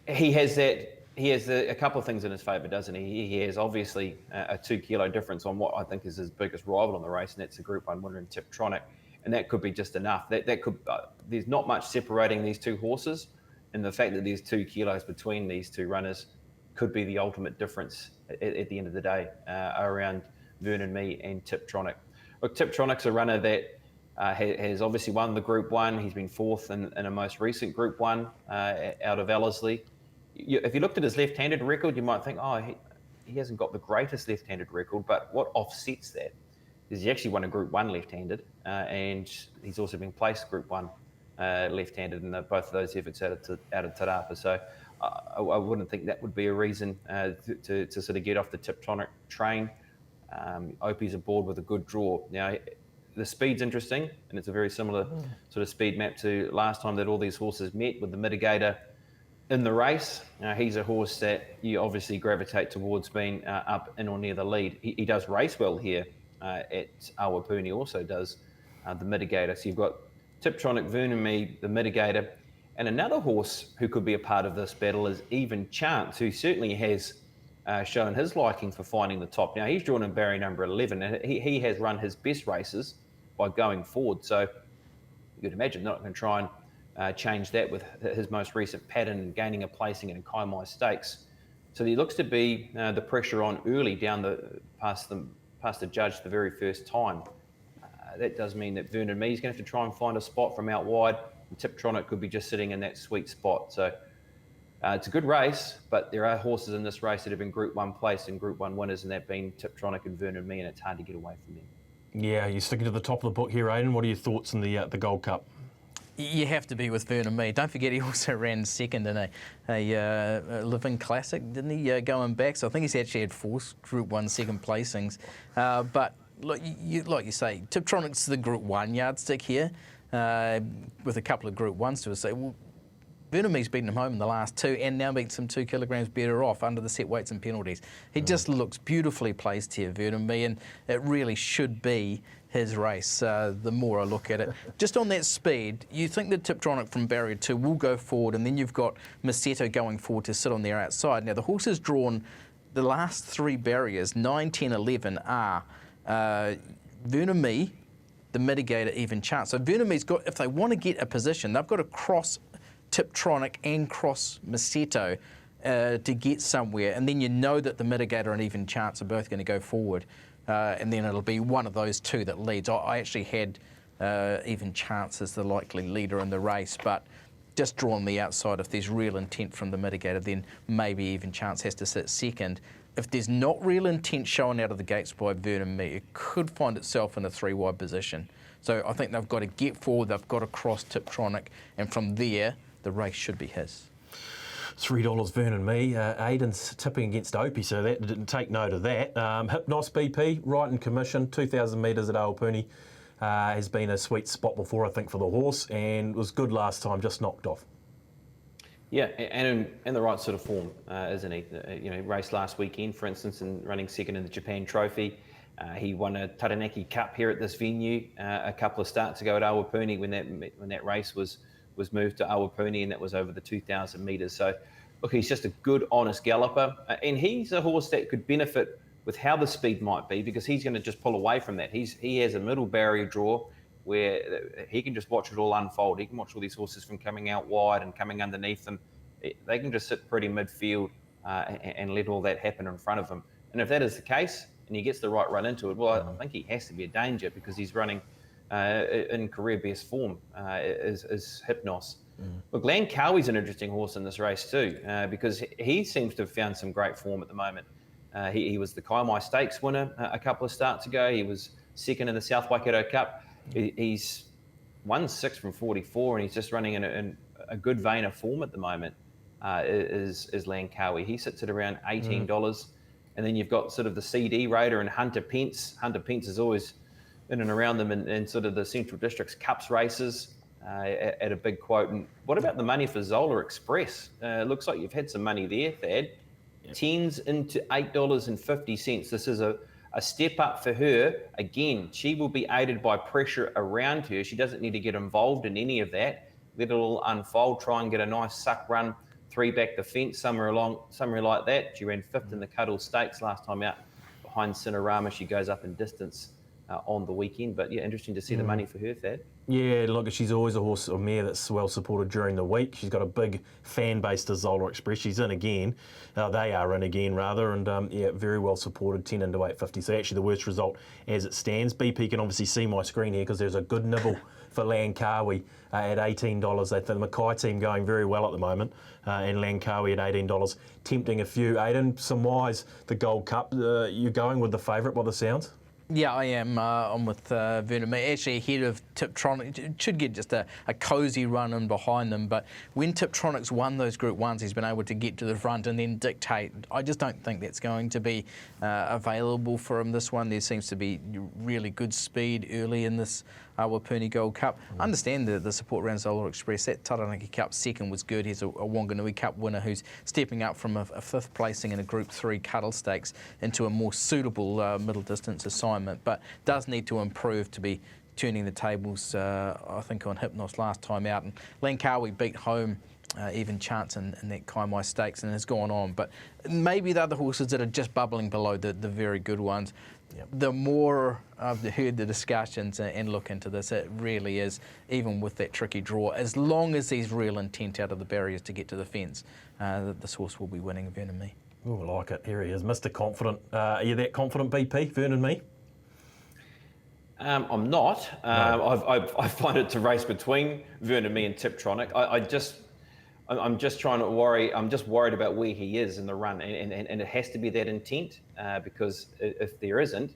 he has a couple of things in his favour, doesn't he? He has obviously a 2 kilo difference on what I think is his biggest rival in the race, and that's the Group 1 winner in Tiptronic. And that could be just enough. That could there's not much separating these two horses, and the fact that there's 2 kilos between these two runners could be the ultimate difference at the end of the day around Vernon Me and Tiptronic. Look, Tiptronic's a runner that has obviously won the Group 1. He's been 4th in a most recent Group 1 out of Ellerslie. If you looked at his left-handed record, you might think, he hasn't got the greatest left-handed record, but what offsets that is he actually won a Group 1 left-handed, and he's also been placed Group 1 left-handed in both of those efforts out of Te Rapa. So I wouldn't think that would be a reason to sort of get off the Tiptronic train. Opie's aboard with a good draw. Now, the speed's interesting, and it's a very similar sort of speed map to last time that all these horses met with the Mitigator in the race. He's a horse that you obviously gravitate towards being up in or near the lead. He does race well here. At Awapuni also does the Mitigator. So you've got Tiptronic, Vernon Me, the Mitigator, and another horse who could be a part of this battle is Even Chance, who certainly has shown his liking for finding the top. Now, he's drawn in barrier number 11, and he has run his best races by going forward. So you could imagine they're not going to try and change that with his most recent pattern, gaining a placing in Kaimai Stakes. So he looks to be the pressure on early down past the judge the very first time. That does mean that Vernon Me is going to have to try and find a spot from out wide, and Tiptronic could be just sitting in that sweet spot. So it's a good race, but there are horses in this race that have been Group 1 placed and Group 1 winners, and that being Tiptronic and Vernon Me, and it's hard to get away from them. Yeah, you're sticking to the top of the book here, Aiden. What are your thoughts on the Gold Cup? You have to be with Vernon Me. Don't forget he also ran second in a Living Classic, didn't he, going back? So I think he's actually had 4 Group 1 second placings. But like you say, Tiptronic's the Group 1 yardstick here with a couple of Group 1s to us. Say, well, Vernon Me's beaten him home in the last 2 and now beats him 2 kilograms better off under the set weights and penalties. He just looks beautifully placed here, Vernon Me, and it really should be his race, the more I look at it. Just on that speed, you think that Tiptronic from barrier 2 will go forward, and then you've got Masetto going forward to sit on their outside. Now, the horse has drawn the last 3 barriers, 9, 10, 11, are Vernon Me, the Mitigator, Even Chance. So Vernon Me's got, if they want to get a position, they've got to cross Tiptronic and cross Masetto to get somewhere, and then you know that the Mitigator and Even Chance are both going to go forward. And then it'll be one of those 2 that leads. I actually had Even Chance as the likely leader in the race, but just drawn the outside. If there's real intent from the Mitigator, then maybe Even Chance has to sit second. If there's not real intent shown out of the gates by Vernon Me, it could find itself in a 3-wide position. So I think they've got to get forward, they've got to cross Tiptronic, and from there, the race should be his. $3 Vernon Me. Aiden's tipping against Opie, so that didn't take note of that. Hypnos BP, right in commission, 2,000 metres at Awapuni. Has been a sweet spot before, I think, for the horse, and was good last time, just knocked off. Yeah, and in the right sort of form, isn't he? Raced last weekend, for instance, and running second in the Japan Trophy. He won a Taranaki Cup here at this venue a couple of starts ago at Awapuni when that race was moved to Awapuni, and that was over the 2,000 metres. So, look, he's just a good, honest galloper, and he's a horse that could benefit with how the speed might be, because he's going to just pull away from that. He has a middle barrier draw where he can just watch it all unfold. He can watch all these horses from coming out wide and coming underneath them. They can just sit pretty midfield and let all that happen in front of him. And if that is the case, and he gets the right run into it, well, I think he has to be a danger, because he's running in career best form, is Hypnos. Look, Cowell's an interesting horse in this race too, because he seems to have found some great form at the moment. He was the Kaimai Stakes winner a couple of starts ago. He was second in the South Waikato Cup. He's won 6 from 44, and he's just running in a good vein of form at the moment, is Langkawi. He sits at around $18. And then you've got sort of the CD Raider and Hunter Pence. Hunter Pence is always in and around them in sort of the Central District's Cups races at a big quote. And what about the money for Zola Express? Looks like you've had some money there, Thad. Yep. 10s into $8.50. This is a step up for her. Again, she will be aided by pressure around her. She doesn't need to get involved in any of that. Let it all unfold. Try and get a nice suck run, 3 back the fence, somewhere like that. She ran 5th in the Cuddle Stakes last time out behind Cinerama. She goes up in distance on the weekend. But yeah, interesting to see the money for her, Thad. Yeah, look, she's always a horse or mare that's well supported during the week. She's got a big fan base to Zola Express. She's in again. They are in again, rather, and very well supported, 10 into 850. So actually the worst result as it stands. BP can obviously see my screen here because there's a good nibble for Langkawi at $18. The Mackay team going very well at the moment, and Langkawi at $18, tempting a few. Aiden, some wise, the Gold Cup. You're going with the favourite by the sounds? Yeah, I am. I'm with Vernon. Actually ahead of Tiptronic. It should get just a cosy run in behind them. But when Tiptronic's won those Group 1s, he's been able to get to the front and then dictate. I just don't think that's going to be available for him this one. There seems to be really good speed early in this Awapuni Gold Cup. I understand the support around Zola Express. That Taranaki Cup second was good. He's a Wanganui Cup winner who's stepping up from a 5th placing in a Group 3 Cuddle Stakes into a more suitable middle distance assignment, but does need to improve to be turning the tables, I think, on Hypnos last time out. And Langkawi beat home even chance in that Kaimai Stakes and has gone on. But maybe the other horses that are just bubbling below the very good ones. Yep. The more I've heard the discussions and look into this, it really is, even with that tricky draw, as long as there's real intent out of the barriers to get to the fence, this horse will be winning Vernon Me. Oh, I like it. Here he is, Mr. Confident. Are you that confident, BP, Vernon Me? I'm not. No. I find it to race between Vernon Me and Tiptronic. I'm just trying to worry. I'm just worried about where he is in the run, and it has to be that intent, because if there isn't,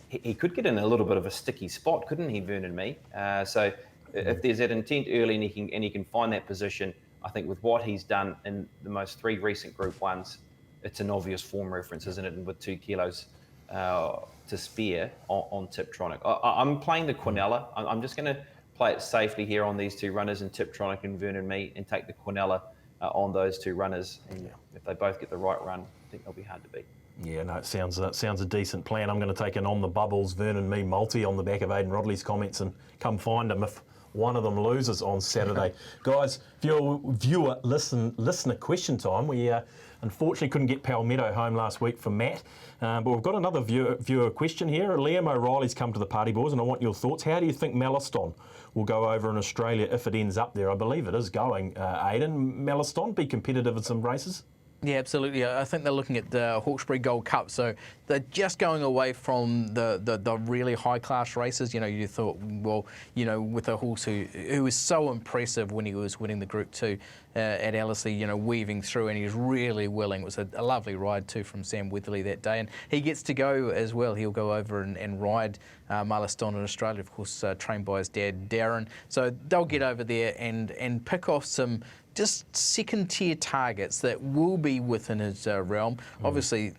he could get in a little bit of a sticky spot, couldn't he, Vernon Me? So if there's that intent early and he can find that position, I think with what he's done in the most 3 recent Group 1s, it's an obvious form reference, isn't it? And with 2 kilos to spare on Tiptronic, I'm playing the Quinella. I'm just going to play it safely here on these 2 runners in Tiptronic and Vernon Me, and take the Quinella on those 2 runners. And if they both get the right run, I think they'll be hard to beat. Yeah, no, it sounds a decent plan. I'm going to take an on the bubbles Vernon Me multi on the back of Aiden Rodley's comments and come find him if one of them loses on Saturday. Guys, listener question time. We unfortunately couldn't get Palmetto home last week for Matt, but we've got another viewer question here. Liam O'Reilly's come to the party, boys, and I want your thoughts. How do you think Mallaston will go over in Australia if it ends up there? I believe it is going, Aiden. Mallaston, be competitive in some races? Yeah, absolutely. I think they're looking at the Hawkesbury Gold Cup, so they're just going away from the really high-class races. You thought, well, with a horse who was so impressive when he was winning the Group 2 at Ellerslie, weaving through, and he was really willing. It was a lovely ride too from Sam Weatherly that day, and he gets to go as well. He'll go over and ride Mallaston in Australia, of course, trained by his dad, Darren. So they'll get over there and pick off some just second-tier targets that will be within his realm. Obviously,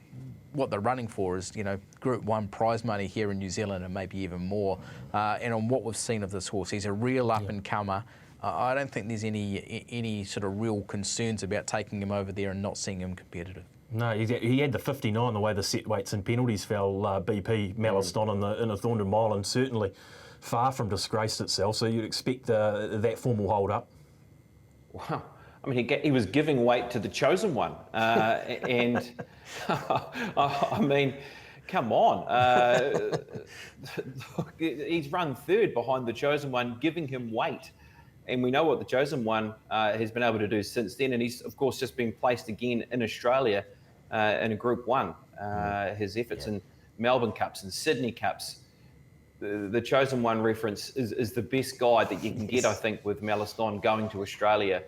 what they're running for is, Group 1 prize money here in New Zealand and maybe even more. And on what we've seen of this horse, he's a real up-and-comer. I don't think there's any sort of real concerns about taking him over there and not seeing him competitive. No, he had the 59, the way the set weights and penalties fell, BP Mallaston in the Thorndon Mile, and certainly far from disgraced itself. So you'd expect that form will hold up. Wow. I mean, he was giving weight to the Chosen One. And, I mean, come on. He's run third behind the Chosen One, giving him weight. And we know what the Chosen One has been able to do since then. And he's, of course, just been placed again in Australia in a Group 1. His efforts in Melbourne Cups and Sydney Cups. The Chosen One reference is the best guide that you can get, I think, with Mallaston going to Australia.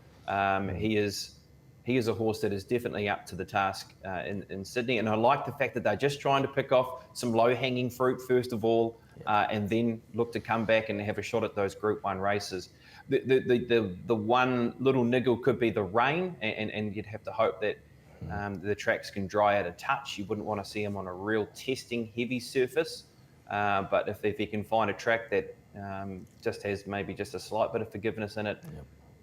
He is a horse that is definitely up to the task in Sydney. And I like the fact that they're just trying to pick off some low-hanging fruit first of all, and then look to come back and have a shot at those Group 1 races. The one little niggle could be the rain, and you'd have to hope that the tracks can dry out a touch. You wouldn't want to see them on a real testing heavy surface. But if he can find a track that just has maybe just a slight bit of forgiveness in it,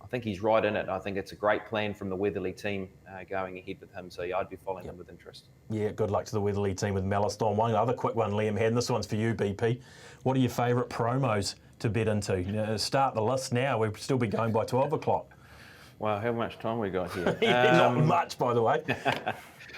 I think he's right in it. I think it's a great plan from the Weatherly team going ahead with him. So I'd be following him with interest. Yeah, good luck to the Weatherly team with Mallaston. One other quick one Liam had, and this one's for you, BP. What are your favourite promos to bet into? Start the list now. We'll still be going by 12 o'clock. Well, how much time we got here? Not much, by the way.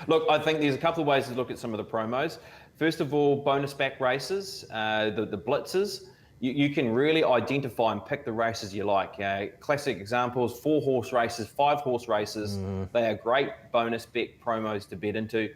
Look, I think there's a couple of ways to look at some of the promos. First of all, bonus back races, the blitzes. You can really identify and pick the races you like. Classic examples, 4-horse races, 5-horse races. They are great bonus bet promos to bet into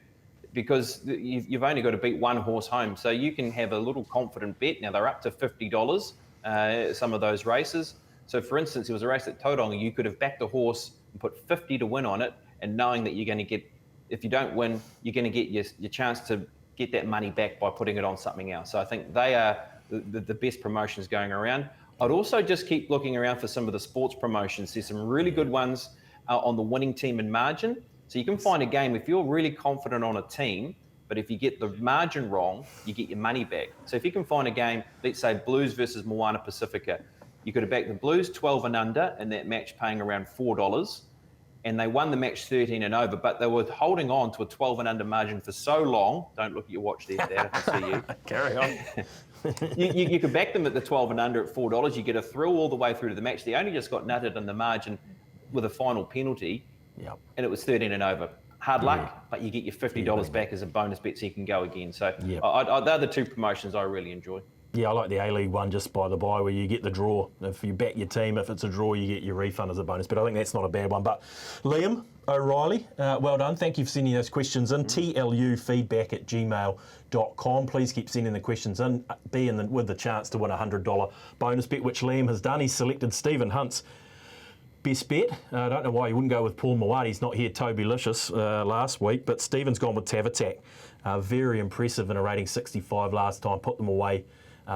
because you've only got to beat one horse home. So you can have a little confident bet. Now, they're up to $50, some of those races. So, for instance, there was a race at Tauranga. You could have backed a horse and put 50 to win on it, and knowing that you're going to get, if you don't win, you're going to get your chance to get that money back by putting it on something else. So I think they are the best promotions going around. I'd also just keep looking around for some of the sports promotions. There's some really good ones on the winning team and margin. So you can find a game, if you're really confident on a team, but if you get the margin wrong, you get your money back. So if you can find a game, let's say Blues versus Moana Pacifica, you could have backed the Blues 12 and under in that match paying around $4. And they won the match 13 and over, but they were holding on to a 12 and under margin for so long. Don't look at your watch there, Dad, I can see you. Carry on. you could back them at the 12 and under at $4. You get a thrill all the way through to the match. They only just got nutted in the margin with a final penalty, and it was 13 and over. Hard luck, but you get your $50 back as a bonus bet so you can go again. So they're the two promotions I really enjoy. Yeah, I like the A-League one just by the by where you get the draw. If you back your team, if it's a draw, you get your refund as a bonus. But I think that's not a bad one. But Liam O'Reilly, well done. Thank you for sending those questions in. TLUfeedback@gmail.com. Please keep sending the questions in. With the chance to win a $100 bonus bet, which Liam has done. He's selected Stephen Hunt's best bet. I don't know why he wouldn't go with Paul Mawadi. He's not here, Toby Licious, last week. But Stephen's gone with Tavatak. Very impressive in a rating 65 last time. Put them away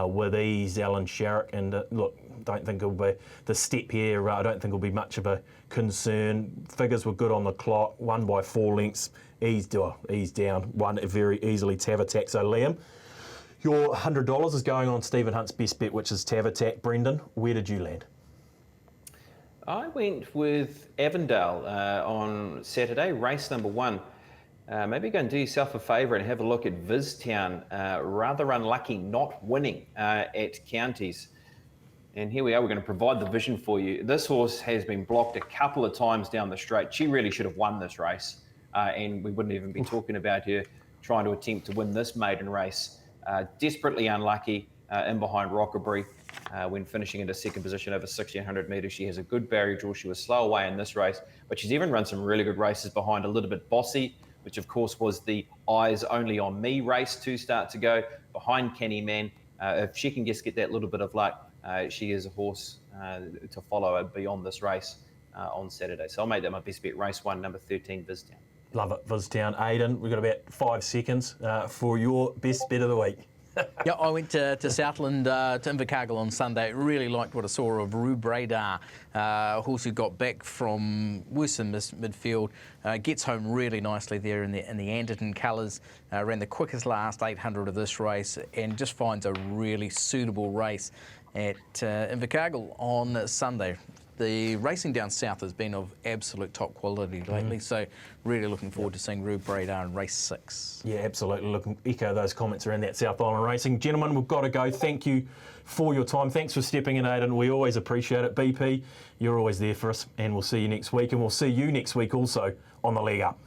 with ease, Alan Sharrock, and look, don't think it'll be the step here. I don't think it'll be much of a concern. Figures were good on the clock. Won by 4 lengths. Eased down. Won very easily. Tavatak. So Liam, your $100 is going on Stephen Hunt's best bet, which is Tavatak. Brendan, where did you land? I went with Avondale on Saturday, race number 1. Maybe go and do yourself a favour and have a look at Viztown. Rather unlucky not winning at Counties. And here we are, we're going to provide the vision for you. This horse has been blocked a couple of times down the straight. She really should have won this race. And we wouldn't even be talking about her trying to attempt to win this maiden race. Desperately unlucky in behind Rockaberry when finishing into second position over 1,600 metres. She has a good barrier draw. She was slow away in this race, but she's even run some really good races behind a little bit bossy, which of course was the eyes only on me race 2 starts ago behind Kenny Man. If she can just get that little bit of luck, she is a horse to follow beyond this race on Saturday. So I'll make that my best bet. Race 1, number 13, Viztown. Love it, Viztown. Aiden, we've got about 5 seconds for your best bet of the week. Yeah, I went to Southland, to Invercargill on Sunday. Really liked what I saw of Rube Radar, a horse who got back from worse than midfield. Gets home really nicely there in the Anderton colours. Ran the quickest last 800 of this race and just finds a really suitable race at Invercargill on Sunday. The racing down south has been of absolute top quality lately, so really looking forward to seeing Rube Radar in race 6. Yeah, absolutely. Echo those comments around that South Island racing. Gentlemen, we've got to go. Thank you for your time. Thanks for stepping in, Aiden. We always appreciate it. BP, you're always there for us, and we'll see you next week, and we'll see you next week also on the Leg Up.